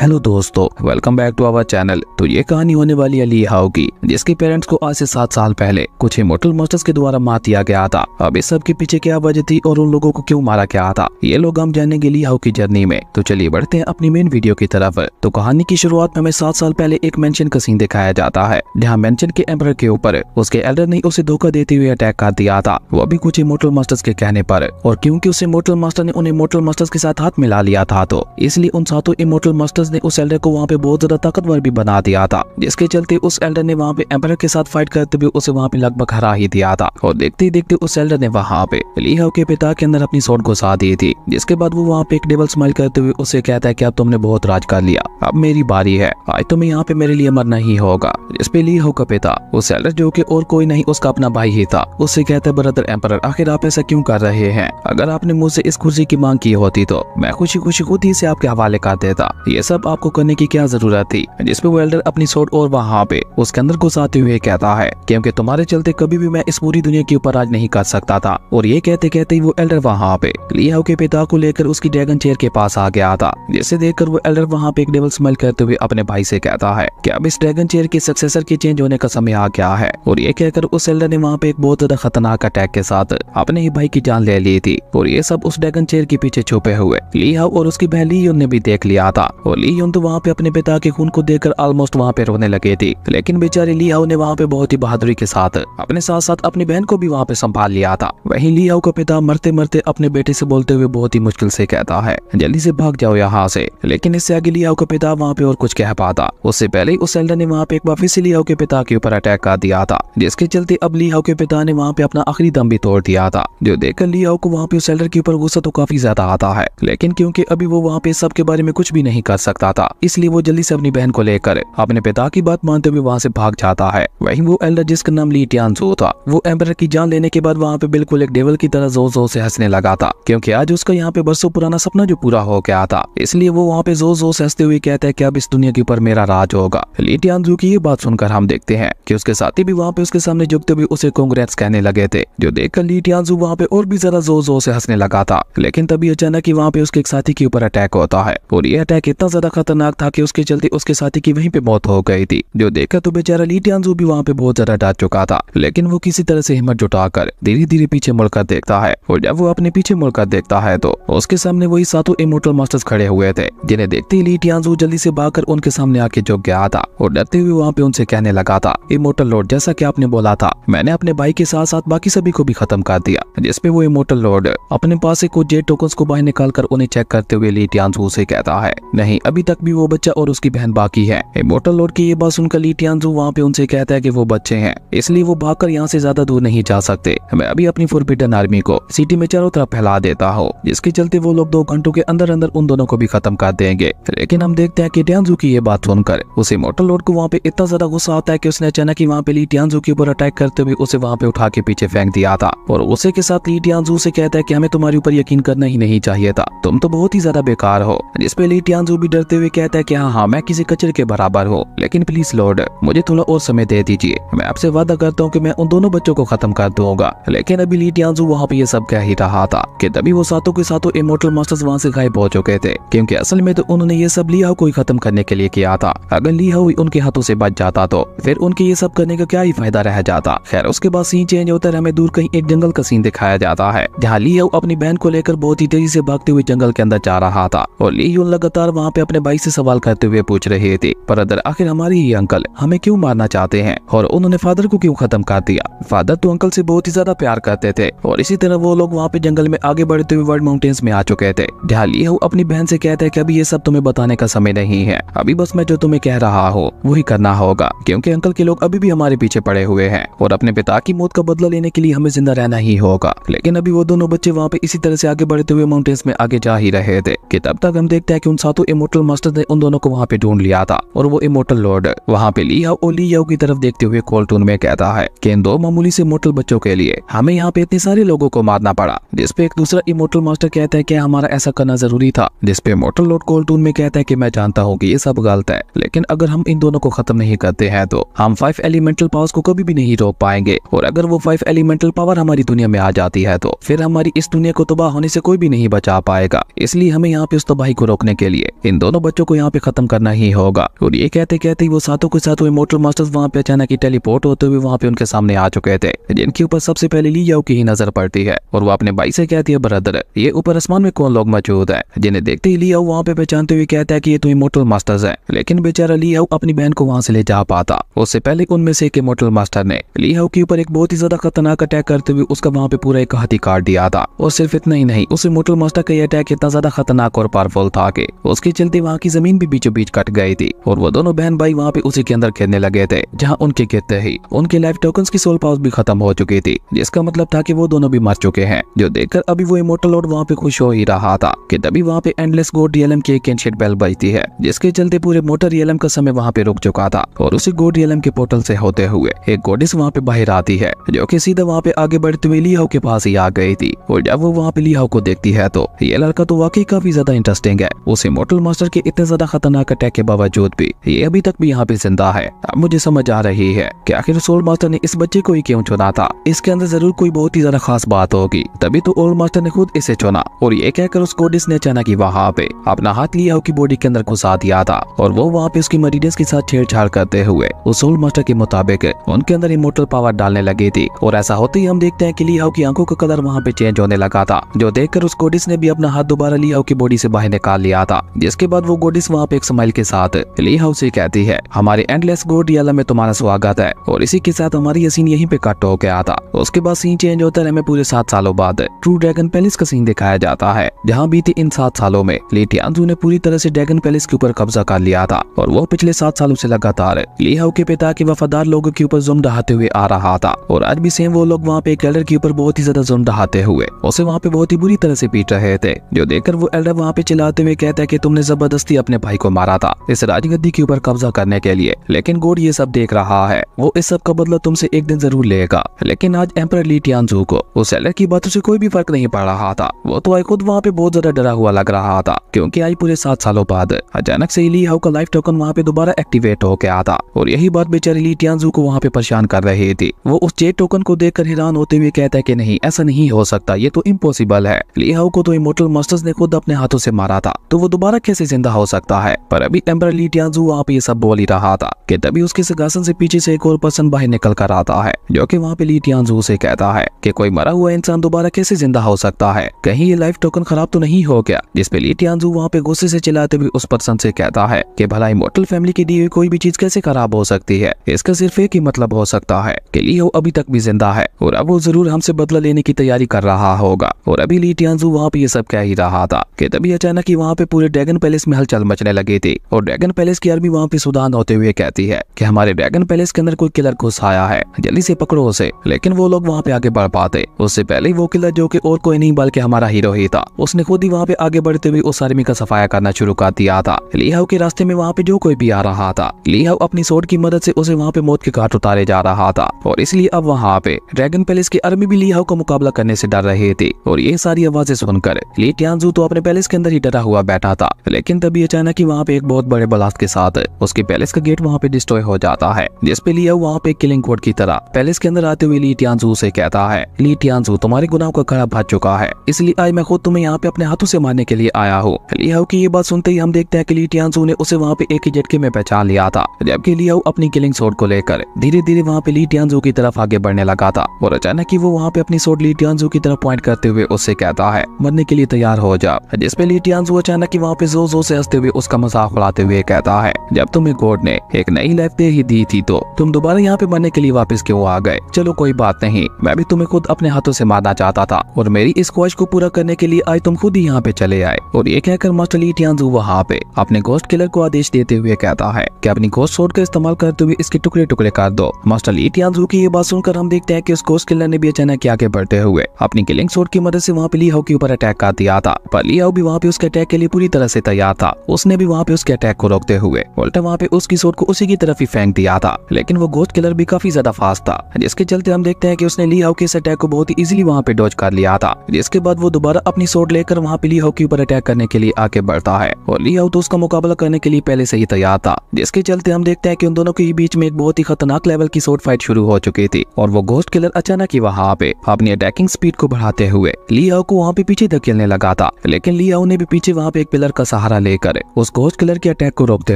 Hello दोस्तों, welcome back to our channel. तो ये कहानी होने वाली है ली हाओ की, जिसके पेरेंट्स को आज से 7 साल पहले कुछ इमोर्टल मॉन्स्टर्स के द्वारा मार दिया गया था। अब इस सब के पीछे क्या वजह थी और उन लोगों को क्यों मारा गया था, ये लोग हम जानेंगे ली हाओ की जर्नी में। तो चलिए बढ़ते हैं अपनी मेन वीडियो की तरफ। तो कहानी की शुरुआत में हमें 7 साल पहले एक मेंशन का सीन दिखाया जाता है, जहाँ मेंशन के एम्परर के ऊपर उसके एल्डर ने उसे धोखा देते हुए अटैक कर दिया था, वो भी कुछ इमोर्टल मास्टर्स के कहने पर। और क्योंकि उस इमोर्टल मास्टर ने उन इमोर्टल मास्टर्स के साथ हाथ मिला लिया था, तो इसलिए उन सातों इमोर्टल मास्टर्स ने उस एल्डर को वहाँ पे बहुत ज्यादा ताकतवर भी बना दिया था, जिसके चलते उस एल्डर ने वहाँ पे एम्परर के साथ फाइट करते हुए उसे वहाँ पे लगभग हरा ही दिया था। और देखते ही देखते उस एल्डर ने वहाँ पे ली हाओ के पिता के अंदर अपनी स्वॉर्ड घुसा दी थी, जिसके बाद वो वहाँ पे एक डेविल स्माइल करते हुए उसे कहता है कि अब तुमने बहुत राज कर लिया, अब मेरी बारी है, आज तुम्हें यहाँ पे मेरे लिए मरना ही होगा। जिस पे ली हाओ का पिता उस एल्डर, जो कि और कोई नहीं उसका अपना भाई ही था, उससे कहता है ब्रदर एम्परर, आखिर आप ऐसा क्यों कर रहे हैं? अगर आपने मुझसे इस कुर्सी की मांग की होती तो मैं खुशी खुशी खुद ही से आपके हवाले कर देता, ये सब आपको करने की क्या जरूरत थी? जिसपे वो एल्डर अपनी स्वॉर्ड और वहाँ पे उसके अंदर घुसाते हुए कहता है क्योंकि तुम्हारे चलते कभी भी मैं इस पूरी दुनिया के ऊपर राज नहीं कर सकता था। और ये कहते कहते ही वो एल्डर वहाँ पे ली हाओ के पिता को लेकर उसकी ड्रैगन चेयर के पास आ गया था, जिसे देखकर वो एल्डर वहाँ पे एक डेविल स्माइल करते हुए अपने भाई से कहता है कि अब इस ड्रैगन चेयर के सक्सेसर के चेंज होने का समय आ गया है। और ये कहकर उस एल्डर ने वहाँ पे एक बहुत ज्यादा खतरनाक अटैक के साथ अपने ही भाई की जान ले ली थी। और ये सब उस ड्रैगन चेयर के पीछे छुपे हुए ली हाओ और उसकी बहन ली यून ने भी देख लिया था। और ली यून तो वहाँ पे अपने पिता के खून को देखकर ऑलमोस्ट वहाँ पे रोने लगे थी, लेकिन बेचारी ली हाओ ने वहाँ पे बहुत ही बहादुरी के साथ अपने साथ साथ अपनी बहन को भी वहाँ पे संभाल लिया था। वहीं ली हाओ का पिता मरते मरते अपने बेटे से बोलते हुए बहुत ही मुश्किल से कहता है जल्दी से भाग जाओ यहाँ से। लेकिन इससे आगे ली हाओ का पिता वहाँ पे और कुछ कह पाता उससे पहले उस एल्डर ने वहाँ पे एक बार फिर से ली हाओ के पिता के ऊपर अटैक कर दिया था, जिसके चलते अब ली हाओ के पिता ने वहाँ पे अपना आखिरी दम भी तोड़ दिया था। जो देखकर ली हाओ को वहाँ पे उस एल्डर के ऊपर गुस्सा तो काफी ज्यादा आता है, लेकिन क्योंकि अभी वो वहाँ पे सब के बारे में कुछ भी नहीं कर सकता था, इसलिए वो जल्दी से अपनी बहन को लेकर अपने पिता की बात मानते हुए वहाँ से भाग जाता है। वहीं वो एल्डर, जिसका नाम ली टियानजू था, वो एम्परर की जान लेने के बाद वहाँ पे बिल्कुल एक डेविल की तरह जोर जोर से हंसने लगा था, क्योंकि आज उसका यहाँ पे बरसों पुराना सपना जो पूरा हो गया था। इसलिए वो वहाँ पे जोर जोर से हंसते हुए कहता है कि अब इस दुनिया के ऊपर मेरा राज होगा। ली टियानजू की ये बात सुनकर हम देखते हैं कि उसके साथी भी वहाँ पे उसके सामने झुकते हुए उसे कांग्रेट्स कहने लगे थे, जो देखकर ली टियानजू वहाँ पे और भी ज्यादा जोर जोर से हंसने लगा था। लेकिन तभी अचानक ही वहाँ पे उसके एक साथी के ऊपर अटैक होता है, और ये अटैक इतना ज्यादा खतरनाक था कि उसके चलते उसके साथी की वहीं पे मौत हो गई थी। जो देखकर तो बेचारा ली टियानजू भी वहाँ पे बहुत ज्यादा डर चुका था, लेकिन वो किसी तरह से हिम्मत जुटाकर धीरे धीरे पीछे मुड़कर देखता है। और जब वो अपने पीछे मुड़कर देखता है तो उसके सामने वही सातों इमोर्टल मास्टर्स खड़े हुए थे, जिन्हें देखते ही ली टियानजू जल्दी से भागकर उनके सामने आके झुक गया था और डरते हुए वहाँ पे उनसे कहने लगा था, इमोर्टल लॉर्ड, जैसा कि आपने बोला था, मैंने अपने भाई के साथ साथ बाकी सभी को भी खत्म कर दिया। जिसपे वो इमोर्टल लॉर्ड अपने पास से कुछ जेड टोकन्स को बाहर निकालकर उन्हें चेक करते हुए ली टियानजू से कहता है, नहीं, अभी तक भी वो बच्चा और उसकी बहन बाकी है। इमोर्टल लॉर्ड की ये बात सुनकर ली टियानजू वहाँ पे उनसे कहता है कि वो बच्चे हैं, इसलिए वो भागकर यहाँ से ज्यादा दूर नहीं जा सकते, मैं अभी अपनी फॉरबिडन आर्मी को सिटी में चारों तरफ फैला देता हूँ, जिसके चलते वो लोग 2 घंटों के अंदर अंदर उन दोनों को भी खत्म कर देंगे। लेकिन हम देखते हैं कि टियानजू की ये बात सुनकर उस इमोर्टल लॉर्ड को वहाँ पे इतना ज्यादा गुस्सा आता है कि उसने अचानक ही वहाँ पे ली टियानजू के ऊपर अटैक करते हुए उसे वहाँ पे उठा के पीछे फेंक दिया था। और उसे के साथ ली टियानजू से कहता है कि हमें तुम्हारे ऊपर यकीन करना ही नहीं चाहिए था, तुम तो बहुत ही ज्यादा बेकार हो। जिसपे ली टियानजू भी डरते हुए कहता है कि हाँ, मैं किसी कचरे के बराबर हूँ, लेकिन प्लीज लॉर्ड, मुझे थोड़ा और समय दे दीजिए, मैं आपसे वादा करता हूँ कि मैं उन दोनों बच्चों को खत्म कर दूंगा। लेकिन अभी ली टियानजू वहाँ पे ये सब कह ही रहा था कि तभी वो सातों के सातों इमोर्टल मास्टर्स वहाँ से गायब हो चुके थे, क्योंकि असल में तो उन्होंने ये सब ली हाओ को ही खत्म करने के लिए किया था। अगर ली हाओ उनके हाथों से बच जाता तो फिर उनके ये सब करने का क्या ही फायदा रह जाता। खैर, उसके बाद सीन चेंज होता है, हमें दूर कहीं एक जंगल का सीन दिखाया जाता है, जहाँ ली हाओ अपनी बहन को लेकर बहुत ही तेजी से भागते हुए जंगल के अंदर जा रहा था। और ली यून लगातार वहाँ पे अपने भाई से सवाल करते हुए पूछ रहे थे, ब्रदर, आखिर हमारे ही अंकल हमें क्यों मारना चाहते हैं और उन्होंने फादर को क्यों खत्म कर दिया? फादर तो अंकल से बहुत ही ज्यादा प्यार करते थे। और इसी तरह वो लोग वहाँ पे जंगल में आगे बढ़ते हुए वर्ल्ड माउंटेन्स में आ चुके थे, जहाँ ली हाओ अपनी बहन से कहता है कि अभी ये सब तुम्हें बताने का समय नहीं है, अभी बस मैं जो तुम्हें कह रहा हूँ वही करना होगा, क्योंकि अंकल के लोग अभी भी हमारे पीछे पड़े हुए हैं और अपने पिता की मौत का बदला लेने के लिए हमें जिंदा रहना ही होगा। लेकिन अभी वो दोनों बच्चे वहाँ पे इसी तरह से आगे बढ़ते हुए माउंटेन्स में आगे जा ही रहे थे कि तब तक हम देखते हैं कि उन सातों इमोर्टल मास्टर्स ने उन दोनों को वहाँ पे ढूंढ लिया था। और वो इमोर्टल लॉर्ड वहाँ पे ली हाओ और ली याओ की तरफ देखते हुए कॉल टून में कहता है कि इन 2 मामूली से इमोर्टल बच्चों के लिए हमें यहाँ पे इतने सारे लोगों को मारना पड़ा। जिसपे एक दूसरा इमोर्टल मास्टर कहता है कि हमारा ऐसा करना जरूरी था। जिसपे इमोर्टल लॉर्ड कॉल टून में कहता है कि मैं जानता हूँ कि ये सब गलत है, लेकिन अगर हम इन दोनों को खत्म नहीं करते हैं तो हम 5 एलिमेंटल पावर्स को कभी भी नहीं रोक पाएंगे, और अगर वो 5 एलिमेंटल पावर हमारी दुनिया में आ जाती है तो फिर हमारी इस दुनिया को तबाह होने से कोई भी नहीं बचा पाएगा। इसलिए हमें यहाँ पे उस तबाही को रोकने के लिए इन दोनों दोनों बच्चों को यहाँ पे खत्म करना ही होगा। और ये कहते कहते वो सातों के साथ इमोर्टल मास्टर्स वहाँ पे अचानक ही टेलीपोर्ट होते हुए वहाँ पे उनके सामने आ चुके थे, जिनके ऊपर सबसे पहले ली याओ की ही नजर पड़ती है। और वो अपने भाई से कहती है, ब्रदर ये ऊपर आसमान में कौन लोग मौजूद है? जिन्हें देखते ही ली याओ वहाँ पे पहचानते हुए कहता है कि ये तो इमोर्टल मास्टर्स है। लेकिन बेचारा ली याओ अपनी बहन को वहाँ से ले जा पाता। उससे पहले उनमें से एक इमोर्टल मास्टर ने ली याओ के ऊपर एक बहुत ही ज्यादा खतरनाक अटैक करते हुए उसका वहाँ पे पूरा एक हाथी काट दिया था। और सिर्फ इतना ही नहीं, उस इमोर्टल मास्टर का ये अटैक इतना ज्यादा खतरनाक और पावरफुल था कि उसके चलते वहाँ की जमीन भी बीचों बीच कट गई थी। और वो दोनों बहन भाई वहाँ पे उसी के अंदर खेलने लगे थे, जहाँ उनके गिरते ही उनके लाइफ टोकन्स की सोल पावर्स भी खत्म हो चुकी थी, जिसका मतलब था कि वो दोनों भी मर चुके हैं। जो देखकर अभी वो इमोर्टल लॉर्ड वहाँ पे खुश हो ही रहा था कि तभी वहाँ पे एंडलेस गोड रियलम की एक एंशिएंट बेल बजती है, जिसके चलते पूरे मोटर रियलम का समय वहाँ पे रुक चुका था। और उसी गोड रियलम के पोर्टल से होते हुए एक गोडेस वहाँ पे बाहर आती है, जो कि सीधा वहाँ पे आगे बढ़ते हुए ली याओ के पास ही आ गई थी। और जब वो वहाँ पे ली याओ को देखती है तो ये लड़का तो वाकई काफी ज्यादा इंटरेस्टिंग है। उस इमोर्टल मास्टर के इतने ज्यादा खतरनाक अटैक के बावजूद भी ये अभी तक भी यहाँ पे जिंदा है। अब मुझे समझ आ रही है कि आखिर सोल मास्टर ने इस बच्चे को ही क्यों चुना था। इसके अंदर जरूर कोई बहुत ही ज्यादा खास बात होगी, तभी तो ओल्ड मास्टर ने खुद इसे चुना। और ये कहकर उस गोडेस ने अचानक ही वहाँ पे अपना हाथ ली याओ की बॉडी के अंदर घुसा दिया था। और वो वहाँ पे उसकी मरीडियंस के साथ छेड़छाड़ करते हुए उस ओल्ड मास्टर के मुताबिक उनके अंदर इमोर्टल पावर डालने लगी थी। और ऐसा होते ही हम देखते हैं कि ली याओ की आंखों का कलर वहाँ पे चेंज होने लगा था, जो देखकर उस गोडेस ने भी अपना हाथ दोबारा ली याओ की बॉडी से बाहर निकाल लिया था। जिसके बाद वो गोडेस वहाँ पे एक स्माइल के साथ ली याओ से कहती है, हमारे एंडलेस गोड रियलम में तुम्हारा स्वागत है। और इसी के साथ हमारी ये सीन यहीं पे कट हो गया था। उसके बाद सीन चेंज होता है, हमें पूरे 7 सालों बाद ट्रू ड्रैगन पैलेस का सीन दिखाया जाता है, जहाँ बीते इन 7 सालों में ली टियानजू ने पूरी तरह से ड्रैगन पैलेस के ऊपर कब्जा कर लिया था। और वो पिछले 7 सालों से लगातार ली याओ के पिता के वफादार लोगों के ऊपर जुल्म ढहाते हुए आ रहा था। और आज भी सेम वो लोग वहाँ पे एक एल्डर के ऊपर बहुत ही ज्यादा जुल्म ढहाते हुए उसे वहाँ पे बहुत ही बुरी तरह से पीट रहे थे। जो देखकर वो एल्डर वहाँ पे चिल्लाते हुए कहता है कि तुमने जबरदस्ती अपने भाई को मारा था इस राजगद्दी के ऊपर कब्जा करने के लिए, लेकिन गोड ये सब देख रहा है, वो इस सब का बदला तुमसे एक दिन जरूर लेगा। लेकिन आज एम्परर ली टियानजू को उस एल्डर की बातों से कोई भी फर्क नहीं पड़ रहा था। वो तो आई खुद वहाँ पे बहुत ज्यादा डरा हुआ लग रहा था, क्योंकि आज पूरे 7 सालों बाद अचानक से ली याओ का लाइफ टोकन वहाँ पे दोबारा एक्टिवेट हो गया था। और यही बात बेचारी ली टियानजू को वहाँ पे परेशान कर रही थी। वो उस जेट टोकन को देखकर हैरान होते हुए कहता है कि नहीं, ऐसा नहीं हो सकता, ये तो इम्पॉसिबल है। ली याओ को तो इमोर्टल मास्टर्स ने खुद अपने हाथों से मारा था, तो वो दोबारा कैसे जिंदा हो सकता है। पर अभी एम्परर ली टियानजू वहाँ पे ये सब बोल ही रहा था कि तभी उसके सिंहासन से पीछे से एक और पर्सन बाहर निकल कर आता है, जो कि वहाँ पे ली टियानजू से कहता है कि कोई मरा हुआ इंसान दोबारा कैसे जिंदा हो सकता है, कहीं ये लाइफ टोकन खराब तो नहीं हो गया। जिसपे ली टियानजू वहाँ पे गुस्से से चिल्लाते हुए उस पर्सन से कहता है कि भला इमोर्टल फैमिली की दी हुई कोई भी चीज कैसे खराब हो सकती है। इसका सिर्फ एक ही मतलब हो सकता है कि ली याओ अभी तक भी जिंदा है और अब वो जरूर हमसे बदला लेने की तैयारी कर रहा होगा। और अभी ली टियानजू वहाँ पे ये सब कह ही रहा था कि तभी अचानक ही वहाँ पे पूरे ड्रैगन पैलेस में हलचल मचने लगी थी। और ड्रैगन पैलेस की आर्मी वहाँ पे सुदान होते हुए कहती है कि हमारे ड्रैगन पैलेस के अंदर कोई किलर घुस आया है, जल्दी से पकड़ो उसे। लेकिन वो लोग वहाँ पे आगे बढ़ पाते उससे पहले ही वो किलर, जो कि और कोई नहीं बल्कि हमारा हीरो ही था, उसने खुद ही वहाँ पे आगे बढ़ते हुए उस आर्मी का सफाया करना शुरू कर दिया था। ली याओ के रास्ते में वहाँ पे जो कोई भी आ रहा था, ली याओ अपनी सोर्ड की मदद से उसे वहाँ पे मौत के घाट उतारे जा रहा था। और इसलिए अब वहाँ पे ड्रैगन पैलेस की आर्मी भी ली याओ का मुकाबला करने से डर रही थी। और ये सारी आवाजें सुनकर ली टियानजू तो अपने पैलेस के अंदर ही डरा हुआ बैठा था। लेकिन तभी अचानक ही वहाँ पे एक बहुत बड़े ब्लास्ट के साथ उसके पैलेस का गेट वहाँ पे डिस्ट्रॉय हो जाता है, जिसपे ली याओ वहाँ पे किलिंग कोड की तरह पैलेस के अंदर आते हुए ली टियानजू से कहता है, ली टियानजू तुम्हारे गुनाहों का घड़ा भर चुका है, इसलिए आज मैं खुद तुम्हें यहाँ पे अपने हाथों से मारने के लिए आया हूँ। ली याओ की ये बात सुनते ही हम देखते हैं कि ली टियानजू ने उसे वहाँ पे एक ही झटके में पहचान लिया था, जबकि ली याओ अपनी किलिंग सोर्ड को लेकर धीरे धीरे वहाँ पे ली टियानजू की तरफ आगे बढ़ने लगा था। और अचानक ही वो वहाँ पे अपनी सोर्ड ली टियानजू की तरफ पॉइंट करते हुए उससे कहता है, मरने के लिए तैयार हो जा। जिसपे ली टियानजू अचानक ही वहाँ पे जोर जोर से हंसते हुए उसका मजाक उड़ाते हुए कहता है, जब तुम्हें गॉड ने एक नई लाइफ दे ही दी थी तो तुम दोबारा यहाँ पे मरने के लिए वापस क्यों आ गए? चलो कोई बात नहीं, मैं भी तुम्हें खुद अपने हाथों से मारना चाहता था और मेरी इस ख्वाहिश को पूरा करने के लिए आज तुम खुद ही यहाँ पे चले आए। और ये कहकर मास्टर ली टियानजू वहाँ पे अपने घोस्ट किलर को आदेश देते हुए कहता है कि अपनी घोस्ट सोर्ड का इस्तेमाल करते हुए इसके टुकड़े टुकड़े कर दो। मास्टर ली टियानजू की ये बात सुनकर हम देखते हैं कि उस घोस्ट किलर ने भी अचानक आगे बढ़ते हुए अपनी किलिंग सोर्ड की मदद से वहाँ पे ली याओ के ऊपर अटैक कर दिया था। पर ली याओ भी वहाँ पे उसके अटैक के लिए पूरी तरह से तैयार था। उसने भी वहाँ पे उसके अटैक को रोकते हुए उल्टा वहाँ पे उसकी सोर्ड को उसी की तरफ ही फेंक दिया था। लेकिन वो घोस्ट किलर भी काफी ज्यादा फास्ट था, जिसके चलते हम देखते हैं कि उसने ली याओ के इस अटैक को बहुत ही इजीली वहाँ पे डॉज कर लिया था। जिसके बाद वो दोबारा अपनी सोर्ड लेकर वहाँ पे ली याओ के ऊपर अटैक करने के लिए आगे बढ़ता है। और ली याओ तो उसका मुकाबला करने के लिए पहले से ही तैयार था, जिसके चलते हम देखते हैं कि उन दोनों के बीच में एक बहुत ही खतरनाक लेवल की सोर्ड फाइट शुरू हो चुकी थी। और वो घोस्ट किलर अचानक ही वहाँ पे अपनी अटैकिंग स्पीड को बढ़ाते हुए ली याओ को वहाँ पे पीछे धकेलने लगा था। लेकिन ली याओ ने भी पीछे वहाँ पे एक पिलर का सहारा सहारा लेकर उस घोस्ट किलर के अटैक को रोकते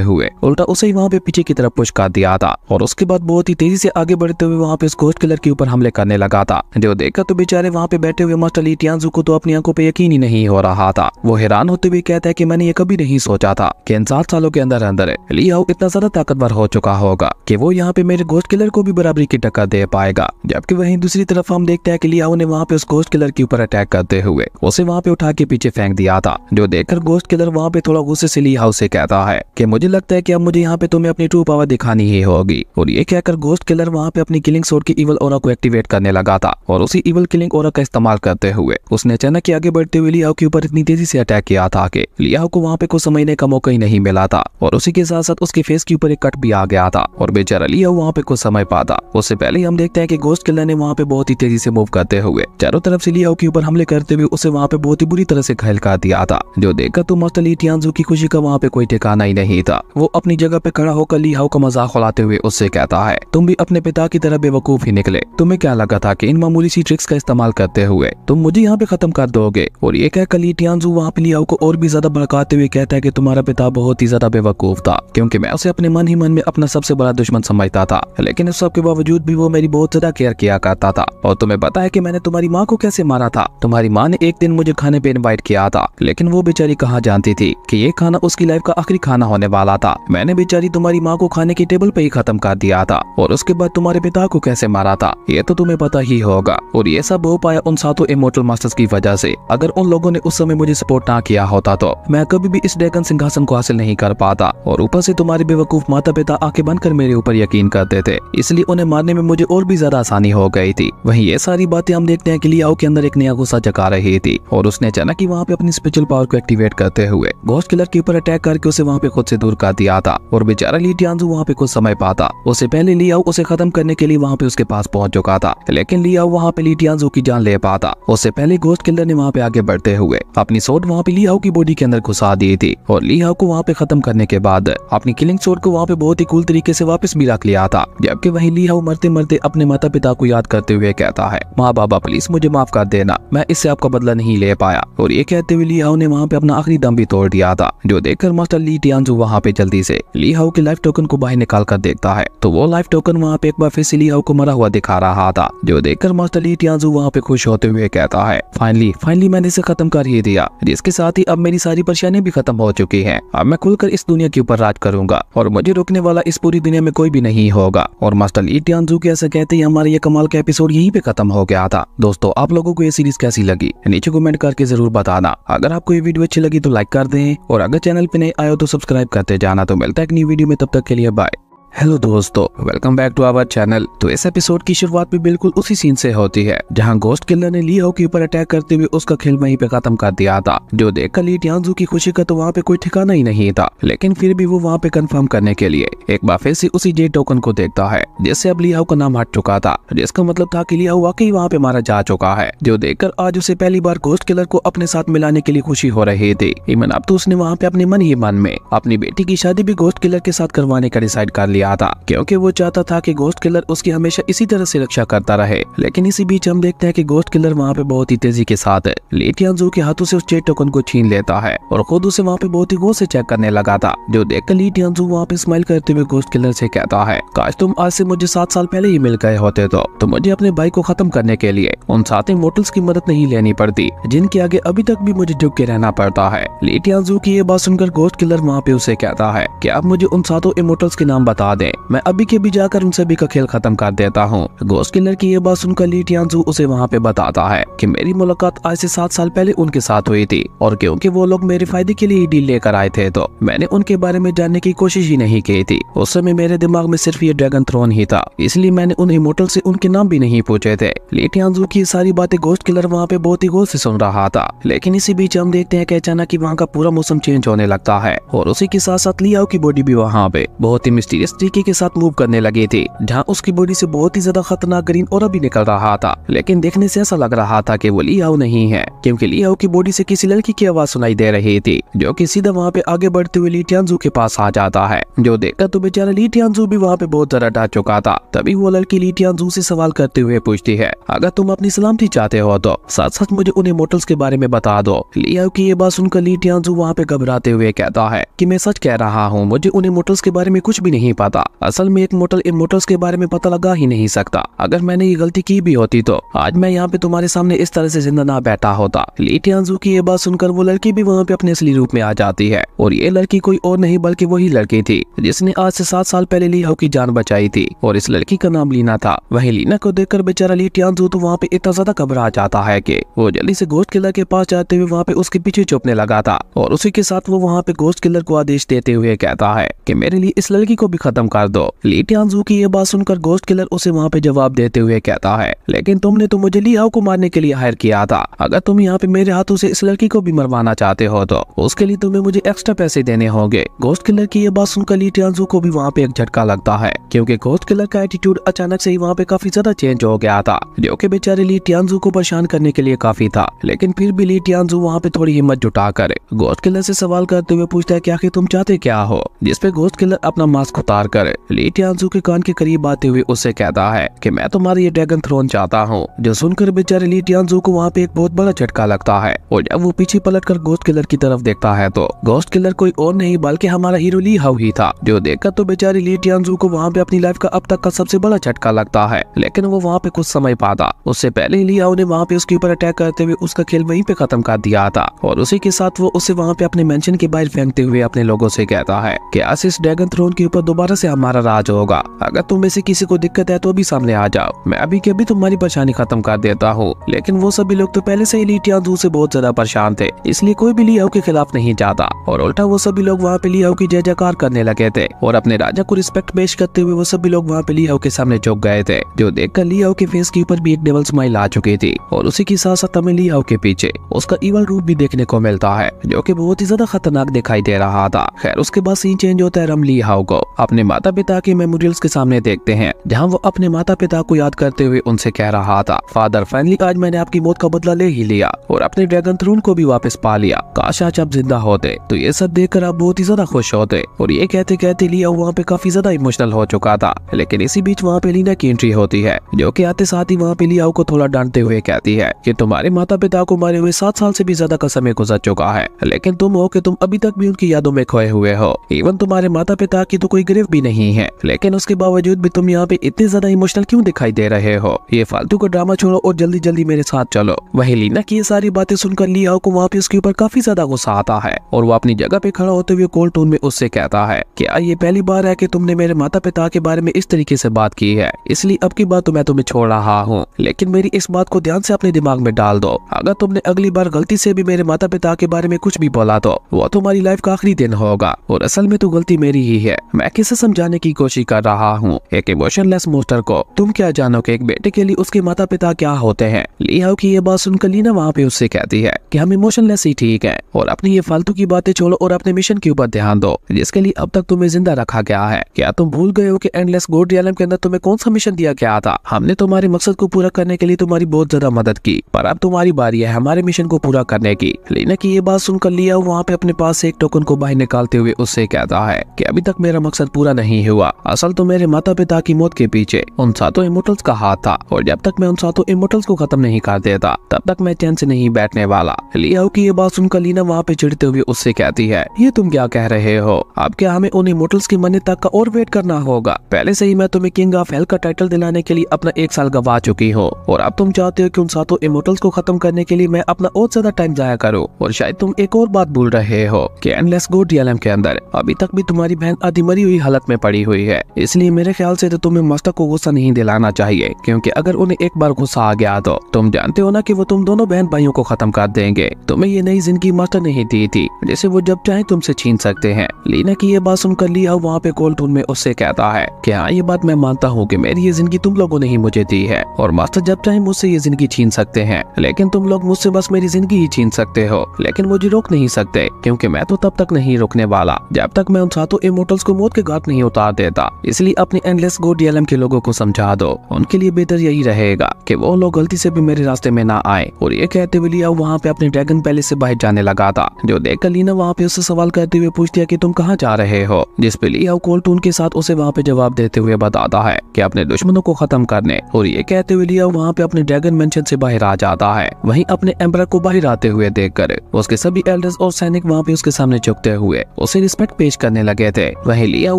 हुए उल्टा उसे वहाँ पे पीछे की तरफ पुश कर दिया था और उसके बाद बहुत ही तेजी से आगे बढ़ते हुए वहाँ पे उस घोस्ट किलर के ऊपर हमले करने लगा था। जो देखकर तो बेचारे वहाँ पे बैठे हुए मास्टर ली टियांजू को तो अपनी आंखों पे यकीन ही नहीं हो रहा था। वो हैरान होते हुए कहता है कि मैंने ये कभी नहीं सोचा था कि इन 7 सालों के अंदर अंदर ली हाउ इतना ज्यादा ताकतवर हो चुका होगा कि वो यहाँ पे मेरे घोस्ट किलर को भी बराबरी की टक्कर दे पाएगा। जबकि वहीं दूसरी तरफ हम देखते हैं कि ली हाउ ने वहाँ पे उस घोस्ट किलर के ऊपर अटैक करते हुए उसे वहाँ पे उठा के पीछे फेंक दिया था। जो देखकर घोस्ट किलर वहाँ पे थोड़ा गुस्से से ली हाउ से कहता है कि मुझे लगता है कि अब मुझे यहाँ पे तुम्हें अपनी ट्रू पावर दिखानी ही होगी। और ये कहकर घोस्ट किलर वहाँ पे अपनी किलिंग सोर्ड की इवल ऑरा को एक्टिवेट करने लगा था और उसी इवल किलिंग ऑरा का इस्तेमाल करते हुए उसने अचानक आगे बढ़ते हुए ली हाउ के ऊपर इतनी तेजी से अटैक किया था कि ली हाउ को वहाँ पे कुछ समझने का मौका ही नहीं मिला था और उसी के साथ साथ उसके फेस के ऊपर एक कट भी आ गया था और बेचारा ली हाउ वहाँ पे कुछ समझ पाता। उससे पहले हम देखते हैं कि घोस्ट किलर ने वहाँ पे बहुत ही तेजी से मूव करते हुए चारों तरफ से ली हाउ के ऊपर हमले करते हुए उसे वहाँ पे बहुत ही बुरी तरह से घायल कर दिया था। जो देखकर तो मास्टर ली टियांजू की खुशी का वहाँ पे कोई ठिकाना ही नहीं था। वो अपनी जगह पे खड़ा होकर ली हाउ का मजाक उड़ाते हुए उससे कहता है तुम भी अपने पिता की तरह बेवकूफ ही निकले। तुम्हें क्या लगा था कि इन मामूली सी ट्रिक्स का इस्तेमाल करते हुए तुम मुझे यहाँ पे खत्म कर दोगे। और ये कहकर ली टियांजू वहाँ पे ली हाउ को और भी ज्यादा भड़काते हुए कहता है कि तुम्हारा पिता बहुत ही ज्यादा बेवकूफ था क्योंकि मैं उसे अपने मन ही मन में अपना सबसे बड़ा दुश्मन समझता था, लेकिन इस सब के बावजूद भी वो मेरी बहुत ज्यादा केयर किया करता था। और तुम्हें पता है कि मैंने तुम्हारी माँ को कैसे मारा था? तुम्हारी माँ ने एक दिन मुझे खाने पे इनवाइट किया था, लेकिन वो बेचारी कहाँ जानती थी कि ये खाना उसकी लाइफ का आखिरी खाना होने वाला था। मैंने बेचारी तुम्हारी माँ को खाने की टेबल पे ही खत्म कर दिया था और उसके बाद तुम्हारे पिता को कैसे मारा था ये तो तुम्हें पता ही होगा। और ये सब हो पाया उन 7 इमोर्टल मास्टर्स की वजह से। अगर उन लोगों ने उस समय मुझे सपोर्ट ना किया होता तो मैं कभी भी इस ड्रैगन सिंहासन को हासिल नहीं कर पाता। और ऊपर से तुम्हारे बेवकूफ माता पिता आंखें बंद कर मेरे ऊपर यकीन करते थे, इसलिए उन्हें मारने में मुझे और भी ज्यादा आसानी हो गई थी। वहीं ये सारी बातें हम देखते हैं कि ली हाउ के अंदर एक नया गुस्सा जगा रही थी और उसने अचानक ही वहाँ पे अपनी स्पिरिचुअल पावर को एक्टिवेट करते हुए घोस्ट किलर के ऊपर अटैक करके उसे वहाँ पे खुद से दूर कर दिया था। और बेचारा ली टियांजू वहाँ पे कुछ समय पाता। उससे पहले ली हाउ उसे खत्म करने के लिए वहाँ पे उसके पास पहुंच चुका था, लेकिन ली हाउ वहाँ पे ली टियांजू की जान ले पाता। उससे पहले घोस्ट किलर ने वहाँ पे आगे बढ़ते हुए अपनी सोर्ड वहाँ पे ली हाउ की बॉडी के अंदर घुसा दी थी और ली हाउ को वहाँ पे खत्म करने के बाद अपनी किलिंग सोर्ड को वहाँ पे बहुत ही कूल तरीके से वापस भी रख लिया था। जबकि वहीं ली हाउ मरते मरते अपने माता पिता को याद करते हुए कहता है माँ बाबा प्लीज मुझे माफ कर देना, मैं इससे आपका बदला नहीं ले पाया। और ये कहते हुए ली हाउ ने वहाँ पे अपना आखिरी दम भी तोड़ दिया था। जो देखकर मास्टर ली टियांजू वहाँ पे जल्दी से ली हाउ के लाइफ टोकन को बाहर निकाल कर देखता है तो वो लाइफ टोकन वहाँ पे एक बार फिर से ली हाउ को मरा हुआ दिखा रहा था। जो देखकर मास्टर ली टियांजू वहाँ पे खुश होते हुए कहता है फाइनली मैंने इसे खत्म कर ही दिया, जिसके साथ ही अब मेरी सारी परेशानियां भी खत्म हो चुकी हैं। अब मैं खुलकर इस दुनिया के ऊपर राज करूंगा और मुझे रोकने वाला इस पूरी दुनिया में कोई भी नहीं होगा। और मास्टर ली टियांजू के ऐसा कहते ही हमारा ये कमाल का एपिसोड यहीं पे खत्म हो गया था। दोस्तों आप लोगों को ये सीरीज कैसी लगी नीचे कमेंट करके जरूर बताना। अगर आपको ये वीडियो अच्छी लगी तो लाइक कर दें और अगर चैनल पे नए आए हो तो सब्सक्राइब करते जाना। तो मिलता है एक नई वीडियो में, तब तक के लिए बाय। हेलो दोस्तों, welcome back to our channel. तो इस एपिसोड की शुरुआत भी बिल्कुल उसी सीन से होती है जहां घोस्ट किलर ने ली हाउ के ऊपर अटैक करते हुए उसका खेल वहीं पे खत्म कर दिया था। जो देखकर ली टियांजू की खुशी का तो वहाँ पे कोई ठिकाना ही नहीं था, लेकिन फिर भी वो वहाँ पे कंफर्म करने के लिए एक बार फिर से उसी जे टोकन को देखता है जिससे अब ली हाउ का नाम हट चुका था, जिसका मतलब था कि ली हाउ वाकई वहाँ पे मारा जा चुका है। जो देखकर आज उसे पहली बार घोस्ट किलर को अपने साथ मिलाने के लिए खुशी हो रही थी। इवन अब तो उसने वहाँ पे अपने मन ही मन में अपनी बेटी की शादी भी घोस्ट किलर के साथ करवाने का डिसाइड कर लिया था, क्योंकि वो चाहता था कि घोस्ट किलर उसकी हमेशा इसी तरह से रक्षा करता रहे। लेकिन इसी बीच हम देखते हैं कि घोस्ट किलर वहाँ पे बहुत ही तेजी के साथ ली टियांजू के हाथों से उस चेट टोकन को छीन लेता है और खुद उसे वहाँ पे बहुत ही गौर से चेक करने लगा था। जो देखकर ली टियांजू वहाँ पे स्माइल करते हुए घोस्ट किलर से कहता है काश तुम आज से मुझे 7 साल पहले ही मिल गए होते तो मुझे अपने भाई को खत्म करने के लिए उन 7 इमोर्टल्स की मदद नहीं लेनी पड़ती जिनके आगे अभी तक भी मुझे झुक के रहना पड़ता है। ली टियांजू की ये बात सुनकर घोस्ट किलर वहाँ पे उसे कहता है कि आप मुझे उन 7 इमोर्टल्स के नाम बता दें, मैं अभी के भी जाकर उन सभी का खेल खत्म कर देता हूँ। घोस्ट किलर की ये बात सुनकर ली टियांजू उसे वहाँ पे बताता है कि मेरी मुलाकात आज से 7 साल पहले उनके साथ हुई थी और क्योंकि वो लोग मेरे फायदे के लिए डील लेकर आए थे तो मैंने उनके बारे में जानने की कोशिश ही नहीं की थी। उस समय मेरे दिमाग में सिर्फ ये ड्रैगन थ्रोन ही था, इसलिए मैंने उन इमोर्टल से उनके नाम भी नहीं पूछे थे। ली टियांजू की सारी बातें घोस्ट किलर वहाँ पे बहुत ही गौर से सुन रहा था। लेकिन इसी बीच हम देखते हैं कि अचानक वहाँ का पूरा मौसम चेंज होने लगता है और उसी के साथ साथ ली हाउ की बॉडी भी वहाँ पे बहुत ही मिस्टीरियस तरीके के साथ मूव करने लगी थी, जहाँ उसकी बॉडी से बहुत ही ज्यादा खतरनाक ग्रीन ऑरा भी निकल रहा था। लेकिन देखने से ऐसा लग रहा था कि वो लियाओ नहीं है, क्योंकि लियाओ की बॉडी से किसी लड़की की आवाज सुनाई दे रही थी, जो कि सीधा वहाँ पे आगे बढ़ते हुए ली टियानजू के पास आ जाता है। जो देखकर तो बेचारा ली टियानजू भी वहाँ पे बहुत ज्यादा डर चुका था। तभी वो लड़की ली टियानजू से सवाल करते हुए पूछती है, अगर तुम अपनी सलामती चाहते हो तो सच सच मुझे उन्हें मोटल्स के बारे में बता दो। लियाओ की ये बात सुनकर ली टियानजू वहाँ पे घबराते हुए कहता है कि मैं सच कह रहा हूँ, मुझे उन्हें मोटल्स के बारे में कुछ भी नहीं पता। असल में एक मोटल इन मोटल्स के बारे में पता लगा ही नहीं सकता। अगर मैंने ये गलती की भी होती तो आज मैं यहाँ पे तुम्हारे सामने इस तरह से जिंदा ना बैठा होता। ली टियानजू की ये बात सुनकर वो लड़की भी वहाँ पे अपने असली रूप में आ जाती है, और ये लड़की कोई और नहीं बल्कि वही लड़की थी जिसने आज से 7 साल पहले लियाओ की जान बचाई थी, और इस लड़की का नाम लीना था। वहीं लीना को देखकर बेचारा ली टियानजू तो वहाँ पे इतना ज्यादा घबरा जाता है कि वो जल्दी से गोश्त किलर के पास जाते हुए वहाँ पे उसके पीछे छुपने लगा था, और उसी के साथ वो वहाँ पे गोश्त किलर को आदेश देते हुए कहता है कि मेरे लिए इस लड़की को भी खत्म कर दो। ली टियानजू की ये बात सुनकर गोश्त किलर उसे वहाँ पे जवाब देते हुए कहता है, लेकिन तुमने तो मुझे लियाओ को मारने के लिए हायर किया था। अगर तुम यहाँ पे मेरे हाथों से इस लड़की को भी मरवाना चाहते हो तो उसके लिए तुम्हें मुझे एक्स्ट्रा पैसे देने होंगे। गोश्त किलर की ये बात सुनकर ली टियानजू को भी वहाँ पे एक झटका लगता है, क्योंकि गोश्त किलर का एटीट्यूड अचानक से ही वहाँ पे काफी ज्यादा चेंज हो गया था, जो कि बेचारे ली टियानजू को परेशान करने के लिए काफी था। लेकिन फिर भी ली टियानजू वहाँ पे थोड़ी हिम्मत जुटाकर गोश्त किलर से सवाल करते हुए पूछता है कि आखिर तुम चाहते क्या हो, जिसपे गोश्त किलर अपना मास्क उतार कर ली टियानजू के कान के करीब आते हुए उससे कहता है कि मैं तुम्हारा ये ड्रैगन थ्रोन चाहता हूँ। जो सुनकर बेचारे ली टियानजू को वहाँ पे एक बहुत बड़ा झटका लगता है, और जब वो पीछे पलटकर गोश्त किलर की तरफ देखता है तो गोश्त किलर कोई और नहीं बल्कि हमारा हीरो लियाओ ही था। जो देखकर तो बेचारी ली टियानजू को वहाँ पे अपनी लाइफ का अब तक का सबसे बड़ा झटका लगता है, लेकिन वो वहाँ पे कुछ समय पाता। उससे पहले लियाओ ने वहाँ पे उसके ऊपर अटैक करते हुए उसका खेल वहीं पे खत्म कर दिया था, और उसी के साथ वो उसे वहाँ पे अपने मेंशन के बाहर फेंकते हुए अपने लोगों से कहता है कि आज इस ड्रैगन थ्रोन के ऊपर दोबारा से हमारा राज होगा। अगर तुम में से किसी को दिक्कत है तो भी सामने आ जाओ, मैं अभी के अभी तुम्हारी परेशानी खत्म कर देता हूँ। लेकिन वो सभी लोग तो पहले से ही ली टियानजू से बहुत ज्यादा परेशान थे, इसलिए कोई भी लियाओ के खिलाफ नहीं जाता, और उल्टा वो सभी लोग वहाँ पे लियाओ की जय जयकार करने लगे थे, और अपने राजा को रिस्पेक्ट पेश करते हुए वो सभी लोग वहाँ पे लियाओ के सामने झुक गए थे। जो देखकर लियाओ के फेस के ऊपर भी एक डेविल स्माइल आ चुकी थी, और उसी के साथ साथ हमें लियाओ के पीछे उसका इवल रूप भी देखने को मिलता है, जो कि बहुत ही ज्यादा खतरनाक दिखाई दे रहा था। खैर उसके बाद सीन चेंज होता है, हम लियाओ को अपने माता पिता के मेमोरियल्स के सामने देखते हैं, जहाँ वो अपने माता पिता को याद करते हुए उनसे कह रहा था, फादर फाइनली आज मैंने आपकी मौत का बदला ले ही लिया और अपने ड्रैगन थ्रोन को भी वापस पा लिया। काश आज आप जिंदा होते तो ये सब देखकर आप बहुत ही ज्यादा खुश होते। और ये कहते कहते लियाओ वहाँ पे काफी ज्यादा इमोशनल हो चुका था। लेकिन इसी बीच वहाँ पे लीना की एंट्री होती है, जो कि आते साथ ही वहाँ पे लियाओ को थोड़ा डांटते हुए कहती है कि तुम्हारे माता पिता को मारे हुए 7 साल से भी ज्यादा का समय गुजर चुका है, लेकिन तुम हो कि तुम अभी तक भी उनकी यादों में खोए हुए हो। इवन तुम्हारे माता पिता की तो कोई ग्रेव भी नहीं है, लेकिन उसके बावजूद भी तुम यहाँ पे इतने ज्यादा इमोशनल क्यों दिखाई दे रहे हो? ये फालतू का ड्रामा छोड़ो और जल्दी जल्दी मेरे साथ चलो। वही लीना की ये सारी बातें सुनकर लियाओ को वहाँ पे उसके ऊपर काफी ज्यादा गुस्सा आता है, और वो अपनी जगह पे खड़ा होते हुए कोल्ड टोन में उससे कहता है क्या ये पहली बार है कि तुमने मेरे माता पिता के बारे में इस तरीके से बात की है? इसलिए अब की बात तो मैं तुम्हें छोड़ रहा हूँ, लेकिन मेरी इस बात को ध्यान से अपने दिमाग में डाल दो। अगर तुमने अगली बार गलती से भी मेरे माता पिता के बारे में कुछ भी बोला तो वो तुम्हारी लाइफ का आखिरी दिन होगा, और असल में तो गलती मेरी ही है। मैं किसे समझाने की कोशिश कर रहा हूँ, एक इमोशनलेस मोस्टर को। तुम क्या जानो कि एक बेटे के लिए उसके माता पिता क्या होते हैं? लियाओ की ये बात सुनकर लीना वहाँ पे उससे कहती है कि हम इमोशनलेस ही ठीक है, और अपनी ये फालतू की बातें छोड़ो और अपने मिशन के ऊपर ध्यान दो, जिसके लिए अब तक तुम्हें जिंदा रखा गया है। क्या तुम भूल गए हो कि एंडलेस गोड रियलम के अंदर तुम्हें कौन सा मिशन दिया गया था? हमने तुम्हारे मकसद को पूरा करने के लिए तुम्हारी बहुत ज्यादा मदद की, पर अब तुम्हारी बारी है हमारे मिशन को पूरा करने की। लीना की ये बात सुनकर लियाओ वहाँ पे अपने पास से एक टोकन को बाहर निकालते हुए उससे कहता है कि अभी तक मेरा मकसद पूरा नहीं हुआ। असल तो मेरे माता पिता की मौत के पीछे उन 7 इमोर्टल्स का हाथ था, और जब तक मैं उन 7 इमोर्टल्स को खत्म नहीं कर देता तब तक मैं चैन से नहीं बैठने वाला। लियाओ की ये बात सुनकर लीना वहाँ पे चिढ़ते हुए उससे कहती है ये तुम क्या कह रहे हो? अब क्या हमें उन इमोर्टल्स की मरने तक का और वेट करना होगा? पहले से ही मैं तुम्हें किंग ऑफ हेल का टाइटल दिलाने के लिए अपना 1 साल गवा चुकी हूँ, और अब तुम चाहते हो कि उन 7 इमोर्टल्स को खत्म करने के लिए मैं अपना और ज्यादा टाइम जाया करूँ। और शायद तुम एक और बात भूल रहे हो कि एंडलेस गोड रियलम के अंदर अभी तक भी तुम्हारी बहन आधी मरी हुई हालत में पड़ी हुई है। इसलिए मेरे ख्याल से तो तुम्हें मास्टर को गुस्सा नहीं दिलाना चाहिए, क्योंकि अगर उन्हें एक बार गुस्सा आ गया तो तुम जानते हो ना कि वो तुम दोनों बहन भाइयों को खत्म कर देंगे। तुम्हें ये नई जिंदगी मास्टर नहीं दी थी जिसे वो जब चाहे तुमसे छीन सकते हैं। लीना की ये बात सुनकर लियाओ वहाँ पे कोल्ड टोन में उससे कहता है कि हाँ ये बात मैं मानता हूँ कि मेरी ये जिंदगी तुम लोगों ने ही मुझे दी है, और मास्टर जब चाहे मुझसे ये जिंदगी छीन सकते हैं, लेकिन तुम लोग मुझसे बस मेरी जिंदगी ही छीन सकते हो, लेकिन मुझे रोक नहीं सकते, क्योंकि मैं तो तब तक नहीं रुकने वाला जब तक मैं उन 7 इमोर्टल्स को मौत के घाट तक नहीं उतार देता, इसलिए अपने एंडलेस गो डीएलएम के लोगों को समझा दो, उनके लिए बेहतर यही रहेगा कि वो लोग गलती से भी मेरे रास्ते में ना आए। और ये कहते हुए लियाओ वहाँ पे अपने ड्रैगन पैलेस से बाहर जाने लगा था, जो देखकर लीना वहाँ पे उससे सवाल करते हुए पूछती है कि तुम कहाँ जा रहे हो, जिस पे लियाओ कोल्टून के साथ उसे वहाँ पे जवाब देते हुए बताता है कि अपने दुश्मनों को खत्म करने। और ये कहते हुए लियाओ वहाँ पे अपने ड्रैगन मेंशन से बाहर आ जाता है। वहीं अपने एम्परर को बाहर आते हुए देखकर उसके सभी एल्डर्स और सैनिक वहाँ पे उसके सामने झुकते हुए उसे रिस्पेक्ट पेश करने लगे थे। वहीं लियाओ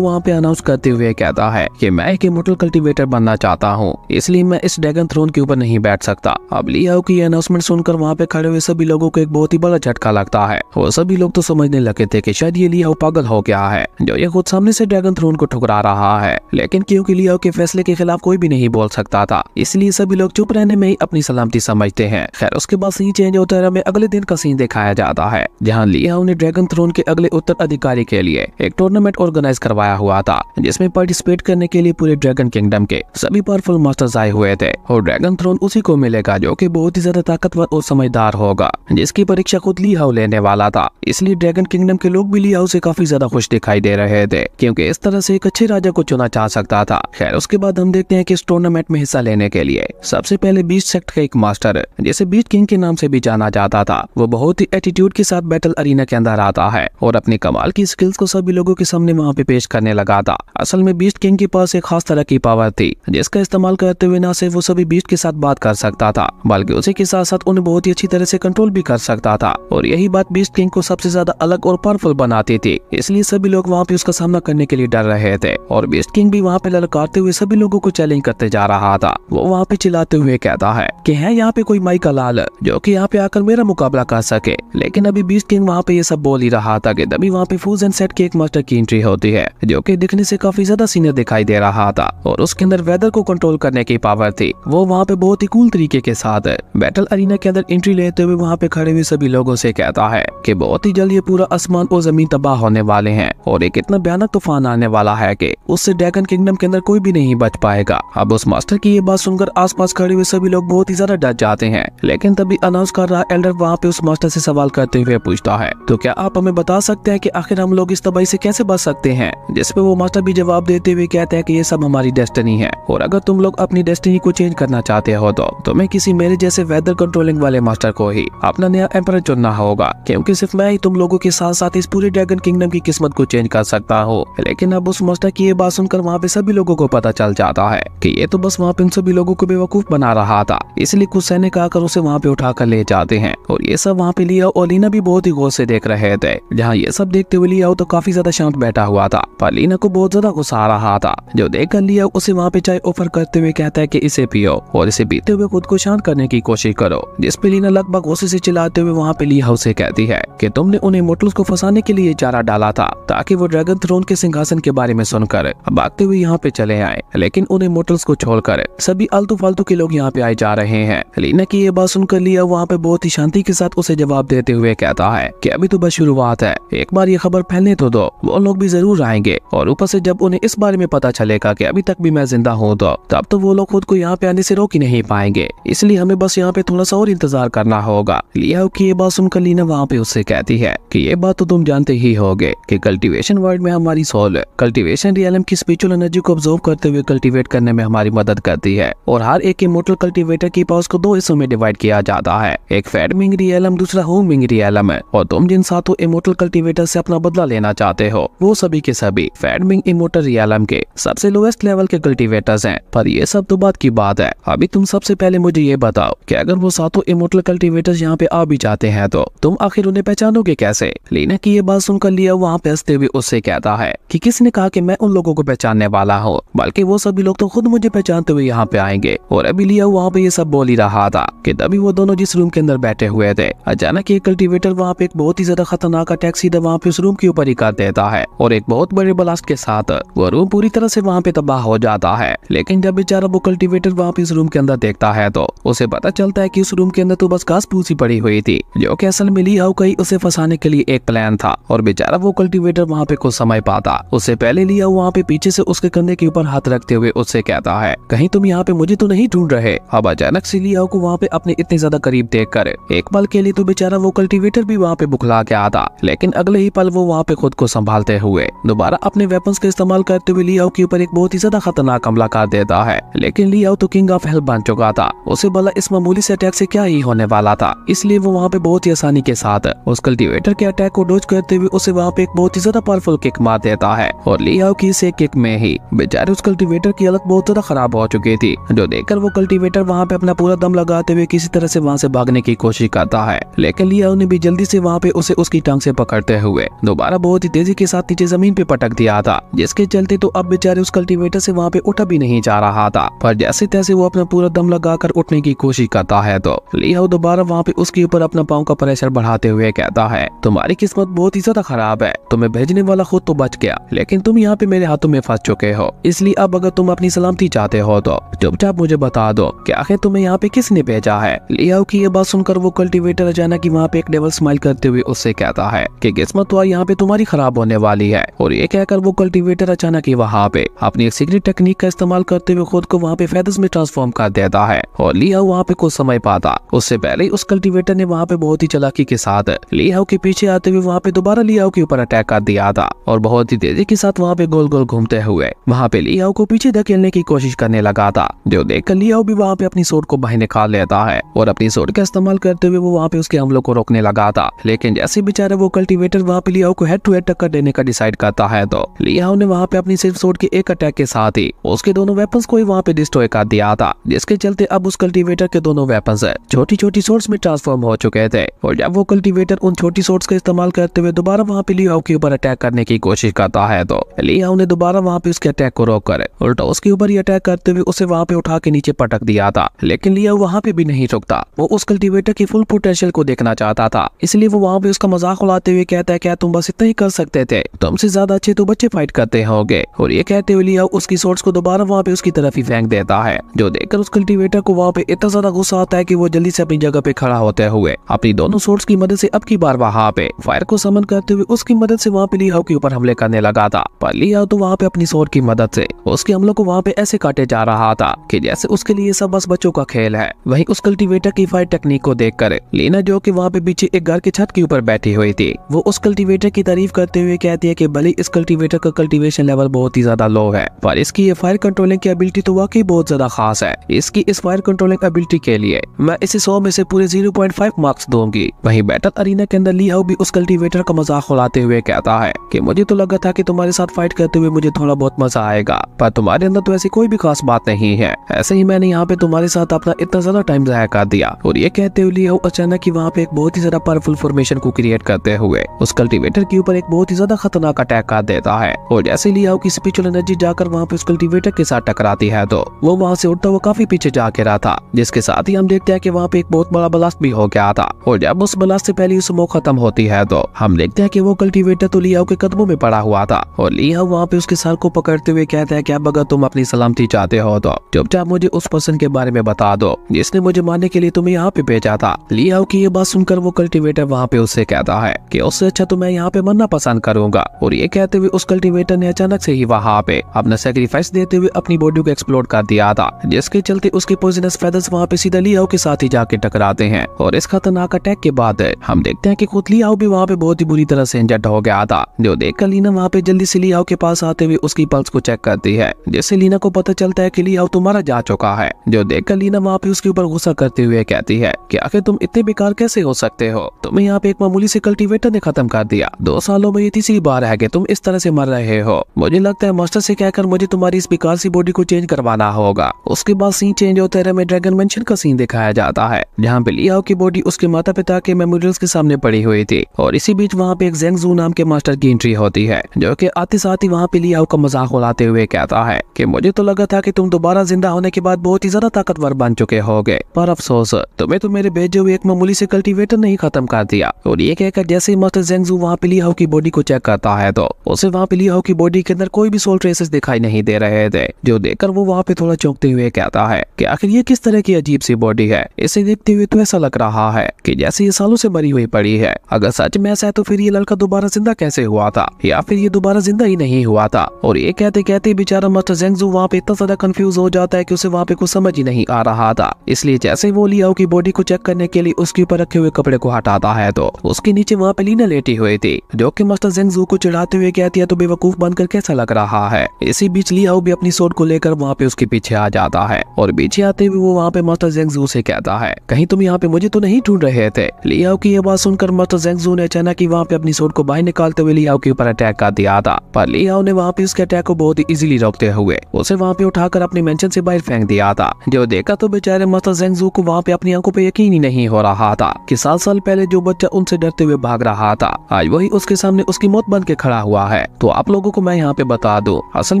वहाँ पे अनाउंस करते हुए कहता है कि मैं एक इमोर्टल कल्टीवेटर बनना चाहता हूँ, इसलिए मैं इस ड्रैगन थ्रोन के ऊपर नहीं बैठ सकता। अब लियाओ की अनाउंसमेंट सुनकर वहाँ पे खड़े हुए सभी लोगों को एक बहुत ही बड़ा झटका लगता है और सभी लोग तो समझने लगे थे कि शायद ये लियाओ पागल हो गया है, जो ये खुद सामने से ड्रैगन थ्रोन को ठुकरा रहा है। लेकिन क्योंकि लियाओ के फैसले के खिलाफ कोई भी नहीं बोल सकता था, इसलिए सभी लोग चुप रहने में ही अपनी सलामती समझते हैं। खैर उसके बाद सीन चेंज होता है, हमें अगले दिन का सीन दिखाया जाता है जहाँ लियाओ ने ड्रैगन थ्रोन के अगले उत्तराधिकारी के लिए एक टूर्नामेंट ऑर्गेनाइज करवाया हुआ था, जिसमें पार्टिसिपेट करने के लिए पूरे ड्रैगन किंगडम के सभी पावरफुल मास्टर्स आए हुए थे। और ड्रैगन थ्रोन उसी को मिलेगा जो कि बहुत ही ज्यादा ताकतवर और समझदार होगा, जिसकी परीक्षा खुद लियाओ लेने वाला था। इसलिए ड्रैगन किंगडम के लोग भी लियाओ से काफी ज्यादा खुश दिखाई दे रहे थे, क्योंकि इस तरह से एक अच्छे राजा को चुना जा सकता था। खैर उसके बाद हम देखते हैं कि इस टूर्नामेंट में हिस्सा लेने के लिए सबसे पहले बीस्ट सेक्ट का एक मास्टर, जिसे बीस्ट किंग के नाम से भी जाना जाता था, वो बहुत ही एटीट्यूड के साथ बैटल अरीना के अंदर आता है और अपनी कमाल की स्किल्स को सभी लोगों के सामने वहाँ पे पेश करने लगा था। असल में बीस्ट किंग के पास एक खास तरह की पावर थी, जिसका इस्तेमाल करते हुए न सिर्फ वो सभी बीस्ट के साथ बात कर सकता था, बल्कि उसी के साथ साथ उन्हें बहुत ही अच्छी तरह से कंट्रोल भी कर सकता था। और यही बात बीस्ट किंग को सबसे ज्यादा अलग और पावरफुल बनाती थी, इसलिए सभी लोग वहाँ पे उसका सामना करने के लिए डर रहे थे। और बीस्ट किंग भी वहाँ पे ललकारते हुए सभी लोगों को चैलेंज करते जा रहा था। वो वहाँ पे चिल्लाते हुए कहता है कि है यहाँ पे कोई माई का लाल जो कि यहाँ पे आकर मेरा मुकाबला कर सके। लेकिन अभी बीस्ट किंग वहाँ पे ये सब बोल ही रहा था कि तभी वहाँ पे फ्यूजन सेट के एक मास्टर की एंट्री होती है, जो कि दिखने से काफी ज्यादा सीनियर दिखाई दे रहा था और उसके अंदर वेदर को कंट्रोल करने की पावर थी। वो वहाँ पे बहुत ही कूल तरीके के साथ बैटल अरीना के अंदर एंट्री लेते हुए वहाँ पे खड़े हुए सभी लोगों से कहता है कि बहुत ही जल्द ये पूरा आसमान और जमीन तबाह होने वाले हैं और एक इतना भयानक तूफान आने वाला है कि उससे ड्रैगन किंगडम के अंदर कोई भी नहीं बच पाएगा। अब उस मास्टर की ये बात सुनकर आसपास खड़े हुए सभी लोग बहुत ही ज्यादा डर जाते हैं। लेकिन तभी अनाउंस कर रहा एल्डर वहाँ पे उस मास्टर से सवाल करते हुए पूछता है, तो क्या आप हमें बता सकते हैं कि आखिर हम लोग इस तबाही से कैसे बच सकते हैं? जिस पे वो मास्टर भी जवाब देते हुए कहते हैं कि ये सब हमारी डेस्टिनी है और अगर तुम लोग अपनी डेस्टिनी को चेंज करना चाहते हो तो तुम्हें किसी मेरे जैसे वेदर कंट्रोलिंग वाले मास्टर को ही अपना नया एम्परर चुनना होगा, क्योंकि सिर्फ मैं ही तुम लोगों के साथ साथ इस पूरे ड्रैगन किंगडम की किस्मत को चेंज कर सकता हूँ। लेकिन अब उस मास्टर की ये बात सुनकर वहाँ पे सभी लोगों को पता चल जाता है कि ये तो बस वहाँ पे उन सभी लोगों को बेवकूफ बना रहा था, इसलिए कुछ सैनिक आकर उसे वहाँ पे उठाकर ले जाते हैं। और ये सब वहाँ पे लियाओ और लीना भी बहुत ही गौर से देख रहे थे। जहाँ ये सब देखते हुए लियाओ तो काफी ज्यादा शांत बैठा हुआ था, पर लीना को बहुत ज्यादा गुस्सा आ रहा था, जो देखकर लियाओ उसे वहाँ पे चाय ऑफर करते हुए कहता है कि इसे पियो और इसे पीते हुए खुद को शांत करने की कोशिश करो। जिस पे लीना लगभग गुस्से से चिल्लाते हुए वहाँ पे लियाओ से कहती है कि तुमने उन्हें इमोर्टल्स को फंसाने के लिए चारा डाला था ताकि वो ड्रैगन थ्रोन के सिंहासन के बारे में सुनकर भागते हुए यहाँ पे चले आए, लेकिन उन इमोर्टल्स को छोड़कर सभी आलतू फालतू के लोग यहाँ पे आए जा रहे हैं। लीना की ये बात सुनकर लिया वहाँ पे बहुत ही शांति के साथ उसे जवाब देते हुए कहता है कि अभी तो बस शुरुआत है, एक बार ये खबर फैलने तो दो, वो लोग भी जरूर आएंगे और ऊपर से जब उन्हें इस बारे में पता चलेगा कि अभी तक भी मैं जिंदा हूँ तो तब तो वो लोग खुद को यहाँ पे आने से रोक ही नहीं पाएंगे, इसलिए हमें बस यहाँ पे थोड़ा सा और इंतजार करना होगा। लियाओ की ये बात सुनकर लीना वहाँ पे उससे कहती है कि ये बात तो तुम जानते ही होगे कि कल्टीवेशन वर्ल्ड में हमारी सोल कल्टीवेशन रियलम की स्पिरिचुअल एनर्जी को ऑब्जर्व करते हुए कल्टीवेट करने में हमारी मदद करती है और हर एक इमोर्टल कल्टीवेटर की पावर्स को दो हिस्सों में डिवाइड किया जाता है, एक फेडमिंग रियलम, दूसरा होमिंग रियलम है। और तुम जिन सातों इमोर्टल कल्टीवेटर से अपना बदला लेना चाहते हो वो सभी के सभी फेडमिंग इमोर्टल रियलम के सबसे लोएस्ट लेवल के कल्टीवेटर्स हैं। पर ये सब तो बात की बात है, अभी तुम सबसे पहले मुझे ये बताओ कि अगर वो सातों इमोर्टल कल्टीवेटर्स यहाँ पे आ भी जाते हैं तो तुम आखिर उन्हें पहचानोगे कैसे? लीना की ये बात सुनकर लिया वहाँ पे हंसते हुए उससे कहता है कि किसने कहा कि मैं उन लोगों को पहचानने वाला हूँ, बल्कि वो सभी लोग तो खुद मुझे पहचानते हुए यहाँ पे आएंगे। और अभी लिया वहाँ पे ये सब बोल ही रहा था कि तभी वो दोनों जिस रूम के अंदर बैठे हुए थे, अचानक एक कल्टीवेटर वहाँ पे एक बहुत ही ज्यादा खतरनाक अटैक सीधा वहाँ पे उस रूम के ऊपर ही कर देता है और एक बहुत बड़े ब्लास्ट के साथ वो रूम पूरी तरह से वहाँ पे तबाह हो जाता है। लेकिन जब बेचारा वो कल्टीवेटर वहाँ पे इस रूम के अंदर देखता है तो उसे पता चलता है कि उस रूम के अंदर तो बस घास फूसी पड़ी हुई थी, जो कि असल में ली हाउ का ही उसे फंसाने के लिए एक प्लान था। और बेचारा वो कल्टीवेटर वहाँ पे कुछ समय पाता उससे पहले ली हाउ वहाँ पे पीछे से उसके कंधे के ऊपर हाथ रखते हुए उससे कहता है, कहीं तुम यहाँ पे मुझे तो नहीं ढूंढ रहे। अब अचानक से ली हाउ को वहाँ पे अपने इतने ज्यादा करीब देखकर एक पल के लिए तो बेचारा वो कल्टीवेटर भी वहाँ पे बुखला के आता, लेकिन अगले ही पल वो वहाँ पे खुद को संभालते हुए दोबारा अपने वेपन्स का इस्तेमाल करते हुए ली हाउ के ऊपर एक बहुत ही ज्यादा खतरनाक हमला कर देता है। लेकिन ली हाउ तो किंग ऑफ हेल बन चुका था, उसे भला इस मामूली से अटैक से क्या ही होने वाला था, इसलिए वो वहाँ पे बहुत ही आसानी के साथ उस कल्टीवेटर के अटैक को डॉज करते हुए उसे वहाँ पे एक बहुत ही ज्यादा पावरफुल किक मार देता है। और ली हाउ की इस एक किक में ही बेचारे उस कल्टीवेटर की हालत बहुत ज्यादा खराब हो चुकी थी, जो देखकर वो कल्टीवेटर वहाँ पे अपना पूरा दम लगाते हुए किसी तरह से वहाँ से भागने की कोशिश करता है। लेकिन ली हाउ ने भी जल्दी से वहाँ पे उसे उसकी टांग से पकड़ते हुए दोबारा बहुत ही तेजी के साथ नीचे जमीन पे पटक दिया था, जिसके चलते तो अब बेचारे उस कल्टीवेटर से वहाँ पे उठा भी नहीं जा रहा था। पर जैसे तैसे वो अपना पूरा दम लगाकर उठने की कोशिश करता है तो ली हाउ दोबारा वहाँ पे उसके ऊपर अपना पाँव का प्रेशर बढ़ाते हुए कहता है, तुम्हारी किस्मत बहुत ही ज्यादा खराब है, तुम्हें भेजने वाला खुद तो बच गया, लेकिन तुम यहाँ पे मेरे हाथों में फंस चुके हो, इसलिए अब अगर तुम अपनी सलामती चाहते हो तो चुपचाप मुझे बता दो कि आखिर तुम्हें यहाँ पे किसने भेजा है। ली हाउ की ये बात सुनकर वो कल्टीवेटर अचानक ही वहाँ पे एक डेविल स्माइल करते हुए उससे कहता है कि किस्मत तो यहाँ पे तुम्हारी खराब होने वाली है। और ये कहकर वो कल्टीवेटर अचानक ही वहाँ पे अपनी एक सीक्रेट टेक्निक का इस्तेमाल करते हुए खुद को वहाँ पे फेदर्स में ट्रांसफॉर्म कर देता है। और ली हाउ वहाँ पे कुछ समय पाता उससे पहले ही उस कल्टीवेटर ने वहाँ पे बहुत ही चालाकी के साथ ली हाउ के पीछे आते हुए वहाँ पे दोबारा ली हाउ के ऊपर अटैक कर दिया था और बहुत ही तेजी के साथ वहाँ पे गोल गोल घूमते हुए वहाँ पे ली हाउ को पीछे धकेलने की कोशिश करने लगा था, जो देखकर ली हाउ भी वहाँ पे अपनी सोर्ड को बाहर निकाल लेता है और अपनी सोर्ड का इस्तेमाल करते हुए वो वहाँ पे उसके हमलों को रोकने लगा था। लेकिन जैसे बेचारे वो कल्टीवेटर वहाँ पे ली हाउ को हेड टू हेड टक्कर देने का डिसाइड करता है तो ली हाउ ने वहाँ पे अपनी सिर्फ सोर्ड के एक अटैक के साथ ही उसके दोनों वेपन्स को ही वहाँ पे डिस्ट्रॉय कर दिया था, जिसके चलते अब उस कल्टीवेटर के दोनों वेपन्स छोटी छोटी सोर्ड्स में ट्रांसफॉर्म हो चुके थे। और जब वो कल्टीवेटर उन छोटी सोर्ड्स का इस्तेमाल करते हुए दोबारा वहाँ पे ली हाउ के ऊपर अटैक करने की कोशिश करता है तो ली हाउ ने दोबारा वहाँ पे उसके अटैक को रोककर उल्टा उसके ऊपर ही अटैक करते हुए उसे वहाँ पे उठा के नीचे पटक दिया था। लेकिन ली हाउ वहाँ पे भी नहीं रुकता, वो उस कल्टीवेटर की फुल पोटेंशियल को देखना चाहता था, इसलिए वो वहाँ पे उसका मजाक उड़ाते हुए कहता है, क्या तुम बस इतना ही कर सकते थे, तुमसे ज्यादा अच्छे तो बच्चे फाइट करते होंगे। और ये कहते हुए ली हाउ उसकी सोर्ड्स को दोबारा वहाँ पे उसकी तरफ ही फेंक देता है, जो देखकर उस कल्टीवेटर को वहाँ पे इतना ज्यादा गुस्सा आता है कि वो जल्दी से अपनी जगह पे खड़ा होते हुए अपनी दोनों सोर्ड्स की मदद से अब की बार वहाँ पे फायर को समन करते हुए उसकी मदद से वहाँ पे ली हाउ के ऊपर हमले करने लगा था। पर ली हाउ तो वहाँ पे अपनी सोर्ड की मदद से उसके हमलों को वहाँ पे ऐसे काटे जा रहा था कि जैसे उसके लिए सब बस बच्चों का खेल है। वहीं उस कल्टीवेटर की फायर टेक्निक को देखकर लीना, जो कि वहाँ पे पीछे एक घर की छत के ऊपर बैठी हुई थी, वो उस कल्टीवेटर की तारीफ करते हुए कहती है कि भले इस कल्टीवेटर का कल्टीवेशन लेवल बहुत ही ज्यादा लो है, पर इसकी ये फायर कंट्रोलिंग की एबिलिटी तो वाकई बहुत ज्यादा खास है। इसकी इस फायर कंट्रोलिंग एबिलिटी के लिए मैं इसे 100 में से पूरे 0.5 मार्क्स दूंगी। वहीं बैटल अरीना के अंदर ली हाउ भी उस कल्टीवेटर का मजाक उड़ाते हुए कहता है कि मुझे तो लगा था कि तुम्हारे साथ फाइट करते हुए मुझे थोड़ा बहुत मजा आएगा, पर तुम्हारे अंदर तो ऐसी कोई भी खास बात नहीं है, ऐसे ही मैंने यहाँ पे तुम्हारे साथ अपना इतना ज्यादा टाइम जाया कर दिया। और ये कहते हुए ली हाउ अचानक ही वहाँ पे एक बहुत ही ज्यादा पावरफुल फॉर्मेशन को क्रिएट करते हुए उस कल्टीवेटर के ऊपर एक बहुत ही ज्यादा खतरनाक अटैक कर देता है। और जैसे ली हाउ की स्पिरिचुअल एनर्जी जाकर वहाँ पे उस कल्टीवेटर के साथ टकराती है तो वो वहाँ से उड़ता हुआ काफी पीछे जा गिरा था, जिसके साथ ही हम देखते हैं कि वहाँ पे एक बहुत बड़ा ब्लास्ट भी हो गया था। और जब उस ब्लास्ट से पहले स्मोक खत्म होती है तो हम देखते हैं कि वो कल्टीवेटर तो ली हाउ के कदमों में पड़ा हुआ था। और ली हाउ वहाँ पे उसके सर को पकड़ते हुए कहता है कि अब अगर तुम अपनी सलामती चाहते हो तो चुपचाप मुझे उस पर्सन के बारे में बता दो जिसने मुझे मारने के लिए तुम्हें यहाँ पे भेजा था। ली हाउ की ये बात सुनकर वो कल्टीवेटर वहाँ पे उससे कहता है कि उससे अच्छा तो मैं यहाँ पे मरना पसंद करूंगा। और ये कहते हुए उस कल्टीवेटर ने अचानक से ही वहाँ पे अपना सेक्रीफाइस देते हुए अपनी बॉडी को एक्सप्लोड कर दिया था, जिसके चलते उसके पॉइजनस फेदर्स वहाँ पे सीधा ली हाउ के साथ ही जाके टकराते हैं। और इस खतरनाक अटैक के बाद हम देखते हैं कि खुद ली हाउ भी वहाँ पे बहुत ही बुरी तरह से इंजर्ड हो गया था, जो देखकर लीना वहाँ पे जल्दी से ली हाउ के पास आते हुए उसकी पल्स को चेक करती है, जिससे लीना को पता चलता है कि ली हाउ तुम्हारा जा चुका है। जो देखकर लीना वहाँ पे उसके ऊपर गुस्सा करते हुए कहती है कि आखिर तुम इतने बेकार कैसे हो सकते हो, तुम्हें यहाँ पे एक मामूली से कल्टीवेटर ने खत्म कर दिया, 2 सालों में ये तीसरी बार है कि तुम इस तरह से मर रहे हो। मुझे लगता है मास्टर से कहकर मुझे तुम्हारी इस बेकार सी बॉडी को चेंज करवाना होगा। उसके बाद सीन चेंज होते रहे में ड्रैगन मेंशन का सीन दिखाया जाता है, जहाँ पे ली हाउ की बॉडी उसके माता पिता के मेमोरियल्स के सामने पड़ी हुई थी। और इसी बीच वहाँ पे एक ज़ेंग जू नाम के मास्टर की एंट्री होती है, जो कि आते साथ ही वहाँ पे ली हाउ का मजाक उड़ाते हुए कहता है कि मुझे तो लगा था कि तुम दोबारा जिंदा होने के बाद बहुत ही ज्यादा ताकतवर बन चुके होगे, पर अफसोस तुम्हें तो मेरे भेजे हुए एक मामूली से कल्टीवेटर ने ही खत्म कर दिया। और ये कहकर जैसे ही मास्टर ज़ेंग जू वहाँ पे ली हाउ की बॉडी को चेक करता है तो उसे वहाँ पे ली हाउ की बॉडी के अंदर कोई भी सोल ट्रेसेस दिखाई नहीं दे रहे थे। जो देखकर वो वहाँ पे थोड़ा चौंकते हुए कहता है कि आखिर ये किस तरह की अजीब सी बॉडी है। इसे देखते हुए तो ऐसा लग रहा है कि जैसे ये सालों से मरी हुई पड़ी है। अगर सच में ऐसा है तो फिर ये लड़का दोबारा जिंदा कैसे हुआ था, या फिर ये दोबारा जिंदा ही नहीं हुआ था। और ये कहते कहते बेचारा मास्टर ज़ेंगज़ू वहाँ पे इतना ज्यादा कंफ्यूज हो जाता है कि उसे वहाँ पे कुछ समझ ही नहीं आ रहा था। इसलिए जैसे वो लियाओ की बॉडी को चेक करने के लिए उसके ऊपर रखे हुए कपड़े को हटाता है तो उसके नीचे वहाँ पे लीना लेटी हुई थी, जो कि मास्टर ज़ेंगज़ू को चिढ़ाते हुए कहती है तो बेवकूफ बनकर कैसा लग रहा है। इसी बीच लियाओ भी अपनी सोड को लेकर वहाँ पे उसके पीछे आ जाता है और पीछे आते हुए वो वहाँ पे मास्टर ज़ेंगज़ू से कहता है, कहीं तुम यहाँ पे मुझे तो नहीं ढूंढ रहे थे। लियाओ की ये बात सुनकर मास्टर ज़ेंगज़ू ने अचानक ही वहाँ पे अपनी सोड को बाहर निकालते हुए लियाओ के ऊपर अटैक कर दिया था, पर लियाओ ने वहाँ पे उसके अटैक को बहुत ही इजीली रोकते हुए उसे वहाँ पे उठाकर अपने मेंशन से बाहर फेंक दिया था। जो देखा तो बेचारे मास्टर ज़ेंगज़ू को वहाँ पे अपनी आंखों पे यकीन ही नहीं हो रहा था कि 7 साल पहले जो बच्चा उनसे डरते हुए भाग रहा था आज वही उसके सामने उसकी मौत बन के खड़ा हुआ है। तो आप लोगों को मैं यहाँ पे बता दूं, असल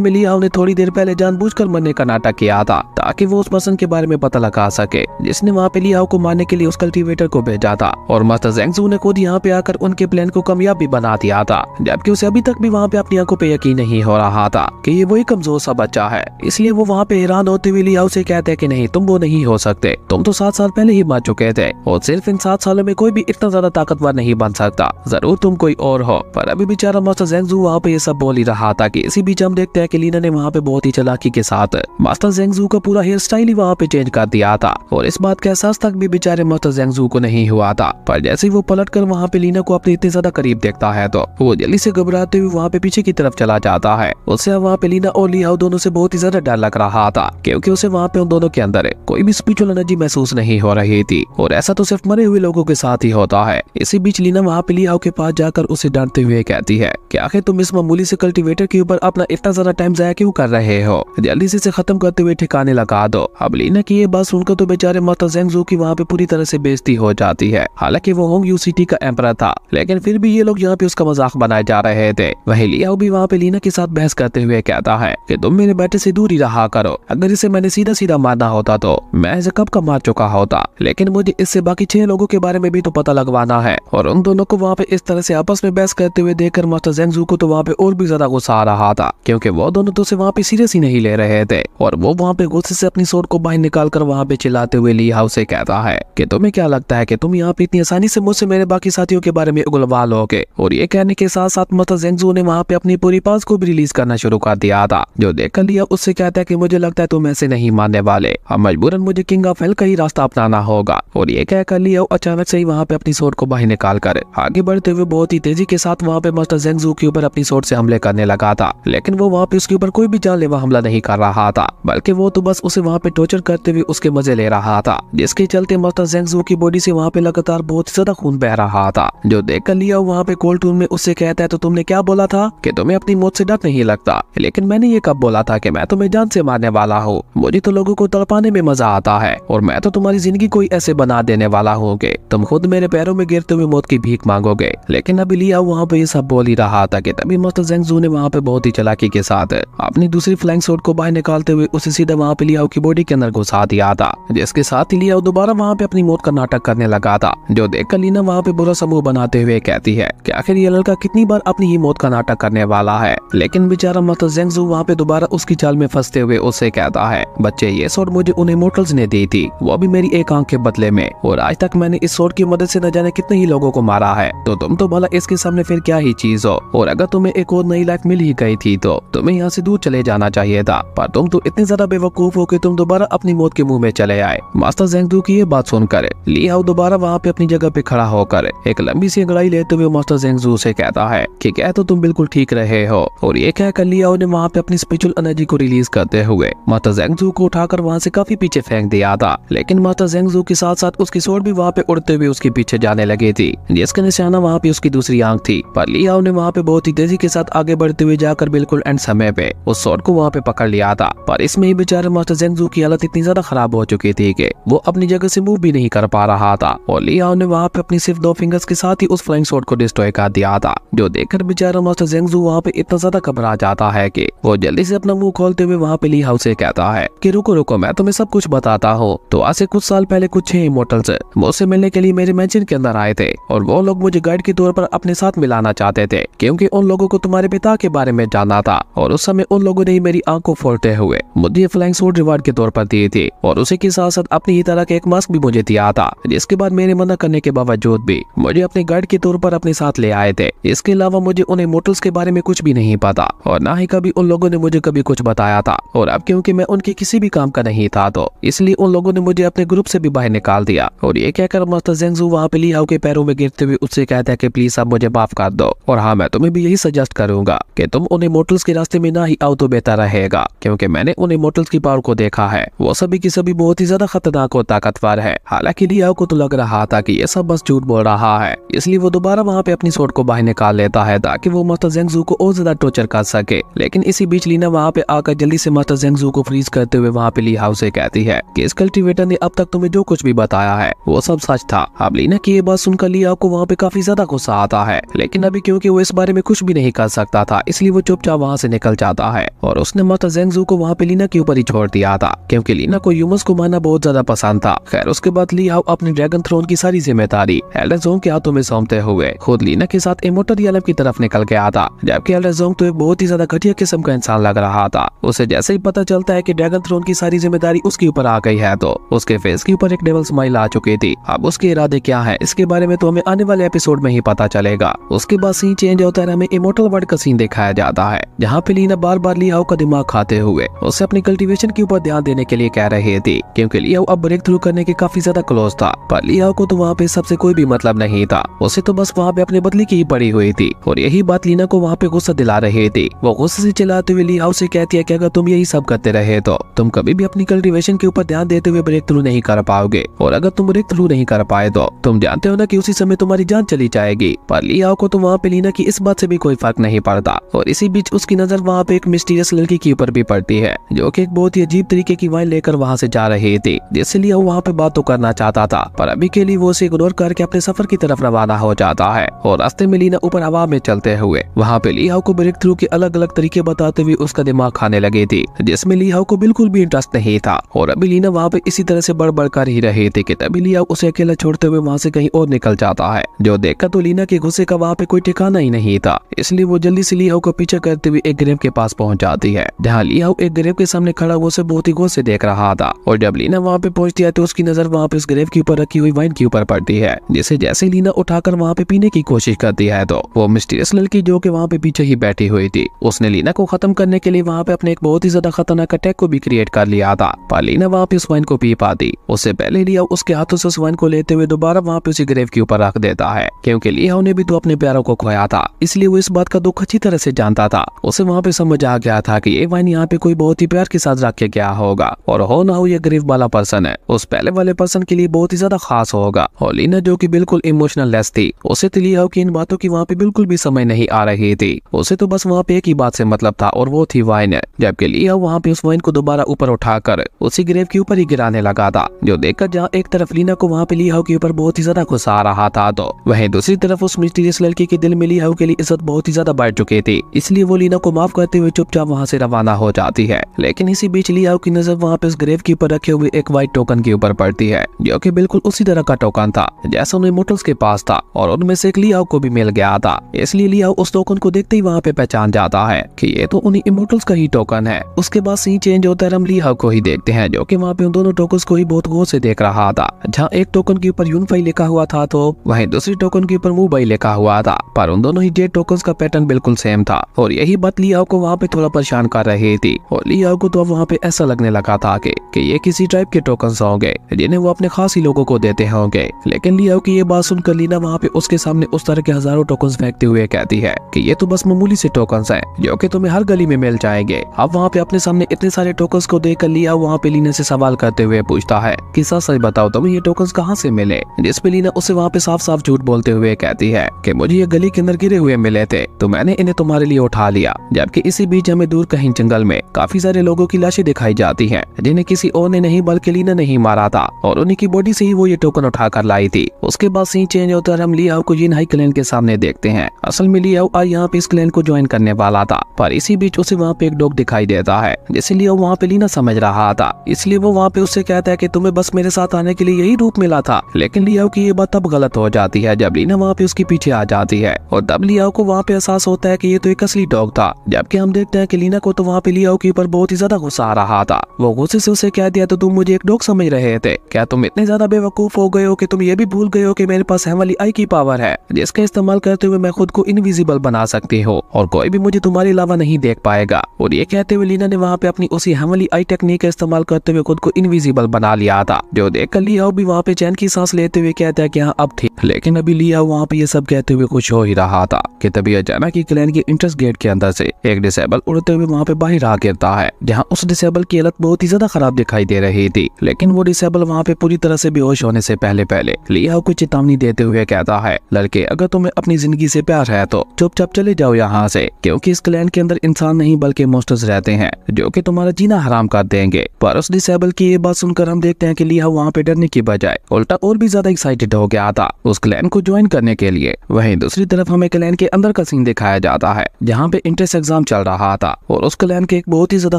में लियाओ ने थोड़ी देर पहले जानबूझकर मरने का नाटक किया था ताकि वो उस पर्सन के बारे में पता लगा सके जिसने वहाँ पे लियाओ को मारने के लिए उस कल्टीवेटर को भेजा था। और मास्टर ज़ेंगज़ू ने खुद यहाँ पे आकर उनके प्लान को कामयाब भी बना दिया था, जबकि उसे अभी तक भी वहाँ पे अपनी आंखों पे यकीन नहीं हो रहा था कि ये वही कमजोर सा बच्चा है। इसलिए वो वहाँ पे हैरान होते हुए लियाओ से कहते हैं कि नहीं, तुम वो नहीं हो सकते, तुम तो 7 साल पहले ही मर चुके थे और सिर्फ इन 7 सालों में कोई भी इतना ज्यादा ताकतवर नहीं बन सकता, जरूर तुम कोई और हो। पर अभी बेचारा मास्टर ज़ेंगज़ू वहाँ पे ये सब बोल ही रहा था कि इसी बीच हम देखते हैं कि लीना ने वहाँ पे बहुत ही चालाकी के साथ मास्टर ज़ेंगज़ू का पूरा हेयर स्टाइल ही वहाँ पे चेंज कर दिया था और इस बात का एहसास तक भी बेचारे मास्टर ज़ेंगज़ू को नहीं हुआ था। पर जैसे ही वो पलट कर वहाँ पे लीना को अपने इतने ज्यादा करीब देखता है तो वो जल्दी से घबराते हुए वहाँ पे पीछे की तरफ चला जाता है। उससे वहाँ पे लीना और लियाओ दोनों से बहुत ही ज्यादा डर लग रहा था क्योंकि उसे वहाँ पे उन दोनों के अंदर कोई भी स्पिरिचुअल एनर्जी महसूस नहीं हो रही थी और ऐसा तो सिर्फ मरे हुए लोगों के साथ ही होता है। इसी बीच लीना वहाँ पे लियाओ के पास जाकर उसे डांटते हुए कहती है कि आखिर तुम इस मामूली से कल्टीवेटर के ऊपर अपना इतना ज्यादा टाइम जाया क्यों कर रहे हो, जल्दी से इसे खत्म करते हुए ठिकाने लगा दो। अब लीना की ये बात सुनकर तो बेचारे मास्टर ज़ेंगज़ू की वहाँ पे पूरी तरह से बेइज्जती हो जाती है। हालांकि वो होंग यू सिटी का एम्परर था, लेकिन फिर भी ये लोग यहाँ पे उसका मजाक बनाए जा रहे थे। वही लियाओ भी वहाँ पे लीना के साथ बहस करते हुए कहता है कि तुम मेरे बेटे से दूर ही रहा करो, अगर इसे मैंने सीधा सीधा मारना होता तो मैं इसे कब का मार चुका होता, लेकिन मुझे इससे बाकी 6 लोगों के बारे में भी तो पता लगवाना है। और उन दोनों को वहाँ पे इस तरह से आपस में बहस करते हुए देखकर मास्टर ज़ेंगज़ू को तो वहाँ पे और भी ज्यादा गुस्सा आ रहा था क्योंकि वो दोनों तो उसे वहाँ पे सीरियस ही नहीं ले रहे थे। और वो वहाँ पे गुस्से से अपनी सोड को बाहर निकाल कर वहाँ पे चिल्लाते हुए लियाओ से कहता है कि तुम्हें क्या लगता है कि तुम यहाँ पे इतनी आसानी से मुझसे मेरे बाकी साथियों के बारे में उगलवा लोगे। और ये कहने के साथ साथ मास्टर ज़ेंगज़ू ने वहाँ पे अपनी पूरी पास को भी रिलीज करना शुरू कर दिया था, जो देखकर लियाओ उससे कहता है कि मुझे लगता है तुम ऐसे नहीं मानने वाले, अब मजबूरन मुझे किंग ऑफ हेल का ही रास्ता अपनाना होगा। और ये कहकर लियाओ अचानक से ही वहाँ पे अपनी सोड को बाहर निकाल कर आगे बढ़ते हुए बहुत ही तेजी के साथ वहाँ पे मास्टर ज़ेंगज़ू के ऊपर अपनी सोड से हमले करने लगा था। लेकिन वो वहाँ पे उसके ऊपर कोई भी जानलेवा हमला नहीं कर रहा था, बल्कि वो तो बस उसे वहाँ पे टॉर्चर करते हुए उसके मजे ले रहा था, जिसके चलते मास्टर ज़ेंगज़ू की बॉडी से वहाँ पे लगातार बहुत ज्यादा खून बह रहा था। जो देखकर लियाओ वहाँ पे कोल्ड रूम में उससे कहता है तो तुमने क्या बोला था कि तुम्हें अपनी मौत से डर नहीं लगता, लेकिन मैंने ये कब बोला था कि मैं तुम्हें जान से मारने वाला हूँ, मुझे तो लोगों को तड़पाने में मजा आता है और मैं तो तुम्हारी जिंदगी कोई ऐसे बना देने वाला हूँ कि तुम खुद मेरे पैरों में गिरते हुए मौत की भीख मांगोगे। लेकिन अभी लियाओ वहाँ पे ये सब बोल ही रहा था कि तभी मास्टर ज़ेंगज़ू ने वहाँ पे बहुत ही चालाकी के साथ अपनी दूसरी फ्लाइंग सोड को बाहर निकालते हुए उसे सीधा वहाँ पे लियाओ की बॉडी के अंदर घुसा दिया था, जिसके साथ ही लियाओ दोबारा वहाँ पे अपनी मौत का नाटक करने लगा था। जो देखकर लीना वहाँ पे बुरा समूह बनाते हुए कहती है कि आखिर ये लड़का कितनी बार अपनी ही मौत का नाटक करने वाला है। लेकिन बेचारा मास्टर ज़ेंगज़ू वहाँ पे दोबारा उसकी चाल में फंसते हुए उससे कहता है, बच्चे ये सोड मुझे उन इमोर्टल्स ने दी थी, वो भी मेरी एक आंख के बदले में, और आज तक मैंने इस सोड की मदद से न जाने कितने ही लोगों को मारा है, तो तुम तो भला इसके सामने फिर क्या ही चीज हो। और अगर तुम्हें एक और नई लाइफ मिल ही गई थी तो तुम्हें यहाँ से दूर चले जाना चाहिए था, पर तुम तो इतने ज्यादा बेवकूफ हो कि तुम दोबारा अपनी मौत के मुंह में चले आए। मास्टर ज़ेंगज़ू की ये बात सुनकर लियाओ दोबारा वहाँ पे अपनी जगह पे खड़ा होकर एक लंबी सी अंगड़ाई लेते हुए मास्टर ज़ेंगज़ू से कहता है कि क्या तो तुम बिल्कुल ठीक रहे हो। और ये कहकर लियाओ ने वहाँ पे अपनी स्पिरिचुअल एनर्जी को रिलीज करते हुए मास्टर ज़ेंगज़ू को उठाकर वहाँ से काफी पीछे फेंक दिया था। लेकिन मास्टर ज़ेंगज़ू के साथ साथ उसकी सोड भी वहाँ पे उड़ते हुए उसके पीछे जाने लगी थी, जिसका निशाना वहाँ पे उसकी दूसरी आंख थी। पर लियाओ ने वहाँ पे बहुत ही तेजी के साथ आगे बढ़ते हुए जाकर बिल्कुल एंड समय पे उस सोड को वहाँ पे पकड़ लिया था। पर इसमें ही बेचारे मास्टर ज़ेंगज़ू की हालत इतनी ज्यादा खराब हो चुकी थी कि वो अपनी जगह से मूव भी नहीं कर पा रहा था। और लियाओ ने वहाँ पे अपनी सिर्फ 2 फिंगर्स के साथ ही उस फ्लाइंग सोड को डिस्ट्रॉय कर दिया था, जो देखकर बेचारा मास्टर ज़ेंगज़ू वहाँ पे इतना ज्यादा घबरा जाता है कि वो जल्दी से अपना मुंह खोलते हुए वहाँ पे लियाओ से कहता है कि रुको रुको, मैं तुम्हें सब कुछ बताता हूँ। तो आज से कुछ साल पहले कुछ 6 इमोर्टल्स मुझसे मिलने के लिए मेरे मैंशन के अंदर आए थे, और वो लोग मुझे गाइड के तौर पर अपने साथ मिलाना चाहते थे क्योंकि उन लोगों को तुम्हारे पिता के बारे में जानना था। और उस समय उन लोगों ने ही मेरी मेरी आंख को फोड़ते हुए मुझे फ्लाइंग सूट रिवार्ड के तौर पर दिए थे और उसी के साथ साथ अपनी ही तरह का एक मास्क भी मुझे दिया था, जिसके बाद मेरे मना करने के बावजूद भी मुझे अपने गाइड के तौर पर अपने साथ ले आए थे। इसके अलावा मुझे उन इमोर्टल्स के बारे में कुछ भी नहीं पता और ना ही कभी उन लोगों ने मुझे कभी कुछ बताया था। और अब क्योंकि मैं उनके किसी भी काम का नहीं था तो इसलिए उन लोगों ने मुझे अपने ग्रुप से भी बाहर निकाल दिया। और ये कहकर मास्टर ज़ेंगज़ू वहाँ पे ली हाउ के पैरों में गिरते हुए उससे कहता है कि प्लीज अब मुझे माफ कर दो। और हाँ, मैं तुम्हें भी यही सजेस्ट करूंगा कि तुम उन इमोर्टल्स के रास्ते में ना ही आओ तो बेहतर रहेगा, क्योंकि मैंने उन इमोर्टल्स की पावर को देखा है। वो सभी की सभी बहुत ही ज्यादा खतरनाक और ताकतवर है। हालांकि ली हाउ को तो लग रहा था कि ये सब बस झूठ बोल रहा है, इसलिए वो दोबारा वहाँ पे अपनी स्वॉर्ड को बाहर निकाल लेता है ताकि वो मास्टर ज़ेंगज़ू को और ज्यादा टॉर्चर कर सके। लेकिन इसी बीच लीना वहाँ पे आकर जल्दी से मास्टर ज़ेंगज़ू को फ्रीज करते हुए वहाँ पे ली हाउ से कहती है कि इस कल्टीवेटर ने अब तक तुम्हें जो कुछ भी बताया है वो सब सच था। अब लीना की ये बात सुनकर ली हाउ को वहाँ पे काफी ज्यादा गुस्सा आता है, लेकिन अभी क्योंकि वो इस बारे में कुछ भी नहीं कर सकता था इसलिए वो चुपचाप वहाँ से निकल जाता है। और उसने मास्टर ज़ेंगज़ू को वहाँ पे लीना के ऊपर ही छोड़ दिया था, क्योंकि लीना को ह्यूमंस को मारना बहुत ज्यादा पसंद था। खैर उसके बाद ली हाउ अपने ड्रैगन थ्रोन की सारी जिम्मेदारी एल्डर ज़ोंग के हाथों में सौंपते हुए खुद लीना के साथ इमोर्टल रियलम की तरफ निकल गया था। जबकि एल्डर ज़ोंग तो एक बहुत ही ज्यादा घटिया किस्म का इंसान लग रहा था। उसे जैसे ही पता चलता है कि ड्रैगन थ्रोन की सारी जिम्मेदारी उसके ऊपर आ गई है तो उसके फेस के ऊपर एक डेविल स्माइल आ चुकी थी। अब उसके इरादे क्या है इसके बारे में तो हमें आने वाले एपिसोड में ही पता चलेगा। उसके बाद सीन चेंज होता है, हमें इमोर्टल वर्ल्ड का सीन दिखाया जाता है जहाँ पे लीना बार बार ली हाउ का दिमाग खाते हुए उसे अपनी कल्टीवेशन के ऊपर ध्यान देने के लिए कह रहे थे, क्योंकि ली हाउ अब ब्रेक थ्रू करने के काफी ज्यादा क्लोज था। पर ली हाउ को तो वहाँ पे सबसे कोई भी मतलब नहीं था, उसे तो बस वहाँ पे अपने बदले की ही पड़ी हुई थी। और यही बात लीना को वहाँ पे गुस्सा दिला रहे थे। वो गुस्से से चिल्लाते हुए ली हाउ से कहती है कि अगर तुम यही सब करते रहे तो तुम कभी भी अपनी कल्टीवेशन के ऊपर ध्यान देते हुए ब्रेक थ्रू नहीं कर पाओगे, और अगर तुम ब्रेक थ्रू नहीं कर पाए तो तुम जानते हो ना कि उसी समय तुम्हारी जान चली जाएगी। पर ली हाउ को तो वहाँ पे लीना की इस बात से भी कोई फर्क नहीं पड़ता। और इसी बीच उसकी नजर वहाँ पे एक मिस्टीरियस लड़की के ऊपर भी पड़ती है जो कि एक बहुत ही अजीब तरीके की वाइन लेकर वहाँ से जा रही थी, जिससे ली हाउ वहाँ पे बात तो करना चाहता था पर अभी के लिए वो उसे इग्नोर करके अपने सफर की तरफ रवाना हो जाता है। और रास्ते में लीना ऊपर हवा में चलते हुए वहाँ पे ली हाउ को ब्रेक थ्रू के अलग अलग तरीके बताते हुए उसका दिमाग खाने लगी थी, जिसमें ली हाउ को बिल्कुल भी इंटरेस्ट नहीं था। और अभी लीना वहाँ पे इसी तरह से बड़बड़ कर ही रही थी कि तभी ली हाउ उसे अकेला छोड़ते हुए वहाँ से कहीं और निकल जाता है, जो देखकर तो लीना के गुस्से का वहाँ पे कोई ठिकाना ही नहीं था। इसलिए वो जल्दी से ली हाउ को पीछे करते हुए एक ग्रेव के पास पहुंच जाती है, जहाँ ली हाउ एक ग्रेव के सामने खड़ा वो उसे बहुत ही गौर से देख रहा था। और जब लीना वहाँ पे पहुंचती है तो उसकी नजर वहाँ पे उस ग्रेव के ऊपर रखी हुई वाइन के ऊपर पड़ती है, जिसे जैसे लीना उठाकर वहाँ पे पीने की कोशिश करती है तो वो मिस्टीरियस लड़की जो कि वहाँ पे पीछे ही बैठी हुई थी, उसने लीना को खत्म करने के लिए वहाँ पे अपने एक बहुत ही ज्यादा खतरनाक अटैक को भी क्रिएट कर लिया था। पर लीना वहाँ पे उस वाइन को पी पाती उससे पहले ली हाउ उसके हाथों से उस वाइन को लेते हुए दोबारा वहाँ पे उसी ग्रेव के ऊपर रख देता है, क्योंकि ली हाउ ने भी तो अपने प्यारों को खोया था, इसलिए वो इस बात का दुख अच्छी तरह से जानता था। उसे वहाँ पे समझ आ गया था कि ये वाइन यहाँ पे कोई बहुत ही प्यार के साथ रख के गया होगा, और हो ना हो ये ग्रेव वाला पर्सन है उस पहले वाले पर्सन के लिए बहुत ही ज्यादा खास होगा। और लीना जो कि बिल्कुल इमोशनल लेस थी, उसे तो ली हाउ की इन बातों की वहाँ पे बिल्कुल भी समझ नहीं आ रही थी। उसे तो बस वहाँ पे एक ही बात से मतलब था और वो थी वाइन। जबकि ली हाउ वहाँ पे उस वाइन को दोबारा ऊपर उठाकर उसी ग्रेव के ऊपर ही गिराने लगा था, जो देखकर जहाँ एक तरफ लीना को वहाँ पे ली हाउ के ऊपर बहुत ही ज्यादा गुस्सा आ रहा था तो वहीं दूसरी तरफ उस मिस्टीरियस लड़की के दिल में ली हाउ के लिए इज्जत बहुत ही ज्यादा बढ़ चुकी थी, इसलिए वो लीना को माफ करते हुए चुपचाप वहाँ से रवाना हो जाती है। लेकिन इसी बीच ली हाउ की नजर वहाँ पे उस ग्रेव के ऊपर रखे हुए एक व्हाइट टोकन के ऊपर पड़ती है, जो कि बिल्कुल उसी तरह का टोकन था जैसा उन इमोर्टल्स के पास था, और उनमें से एक ली हाउ को भी मिल गया था। इसलिए ली हाउ उस टोकन को देखते ही वहाँ पे पहचान जाता है कि ये तो उन्हीं इमोर्टल्स का ही टोकन है। उसके बाद सीन चेंज होता है, हम ली हाउ को ही देखते हैं जो कि वहाँ पे उन दोनों टोकन्स को ही बहुत गौर से देख रहा था। जहाँ एक टोकन के ऊपर यूनिफाई लिखा हुआ था तो वहीं दूसरी टोकन के ऊपर मूव बाई लिखा हुआ था, पर उन दोनों ही जेड टोकन्स का पैटर्न बिल्कुल सेम था। और यही बात ली हाउ को वहाँ पे थोड़ा परेशान कर रही थी, और ली हाउ को तो अब वहाँ पे ऐसा लगने लगा था कि ये किसी टाइप के टोकन्स होंगे जिन्हें वो अपने खास ही लोगों को देते होंगे। लेकिन ली हाउ की ये बात सुनकर लीना वहाँ पे उसके सामने उस तरह के हजारों टोकन्स फेंकते हुए कहती है कि ये तो बस मामूली से टोकन्स हैं जो कि तुम्हें हर गली में मिल जाएंगे। अब वहाँ पे अपने सामने इतने सारे टोकन्स को देखकर ली हाउ वहाँ पे लीना से सवाल करते हुए पूछता है कि सच बताओ तुम्हें ये टोकन्स कहाँ से मिले, जिस पे लीना उसे वहाँ पे साफ साफ झूठ बोलते हुए कहती है कि मुझे ये गली के अंदर गिरे हुए मिले थे तो मैंने इन्हें तुम्हारे लिए उठा लिया। जबकि इसी बीच हमें दूर कहीं जंगल में काफी सारे लोगों की लाशें दिखाई जाती हैं जिन्हें किसी और ने नहीं बल्कि लीना ने ही मारा था, और उन्हीं की बॉडी से ही वो ये टोकन उठा कर लाई थी। उसके बाद सीन चेंज होता है, हम ली हाउ को जिन हाई क्लैन के सामने देखते हैं। असल में ली हाउ आज यहाँ पे इस क्लैन को ज्वाइन करने वाला था, पर इसी बीच उसे वहाँ पे एक डॉग दिखाई देता है जिसे ली हाउ वहाँ पे लीना समझ रहा था, इसलिए वो वहाँ पे उससे कहता है कि तुम्हें बस मेरे साथ आने के लिए यही रूप मिला था। लेकिन ली हाउ की ये बात तब गलत हो जाती है जब लीना वहाँ पे उसके पीछे आ जाती है, और तब ली हाउ को वहाँ पे एहसास होता है कि ये तो एक असली डॉग था। जबकि हम देखते हैं कि लीना को तो वहाँ पे लियाओ के ऊपर बहुत ही ज्यादा गुस्सा आ रहा था। वो गुस्से से उसे कह दिया, तो तुम मुझे एक डॉग समझ रहे थे क्या? तुम इतने ज्यादा बेवकूफ हो गए हो कि तुम ये भी भूल गए हो कि मेरे पास हेवनली आई की पावर है, जिसका इस्तेमाल करते हुए मैं खुद को इनविजिबल बना सकती हूँ और कोई भी मुझे तुम्हारे अलावा नहीं देख पाएगा। और ये कहते हुए लीना ने वहाँ पे अपनी उसी हेवनली आई टेक्निक का इस्तेमाल करते हुए खुद को इनविजिबल बना लिया था, जो देखकर लियाओ भी वहाँ पे चैन की सांस लेते हुए कहता है कि हाँ अब ठीक। लेकिन अभी लियाओ वहाँ पे ये सब कहते हुए कुछ हो ही रहा था कि तभी अचानक ही क्लैन के इंट्रेंस गेट के अंदर से एक डिसेबल उड़ते हुए वहाँ पे बाहर आ गिरता है, जहाँ उस डिसेबल की हालत बहुत ही ज्यादा खराब दिखाई दे रही थी। लेकिन वो डिसेबल वहाँ पे पूरी तरह से बेहोश होने से पहले लियाओ को चेतावनी देते हुए कहता है, लड़के अगर तुम्हें अपनी जिंदगी से प्यार है तो चुपचाप चले जाओ यहाँ से, क्योंकि इस क्लैन के अंदर इंसान नहीं बल्कि मॉन्स्टर्स रहते हैं जो कि तुम्हारा जीना हराम कर देंगे। पर उस डिसेबल की ये बात सुनकर हम देखते हैं कि लियाओ वहाँ पे डरने की बजाय उल्टा और भी ज्यादा एक्साइटेड हो गया था उस क्लैन को ज्वाइन करने के लिए। वहीं दूसरी तरफ हमें क्लैन के अंदर का सीन दिखाया जाता है, जहाँ पे इंट्रेंस एग्जाम चल रहा था और उस क्लैन के एक बहुत ही ज्यादा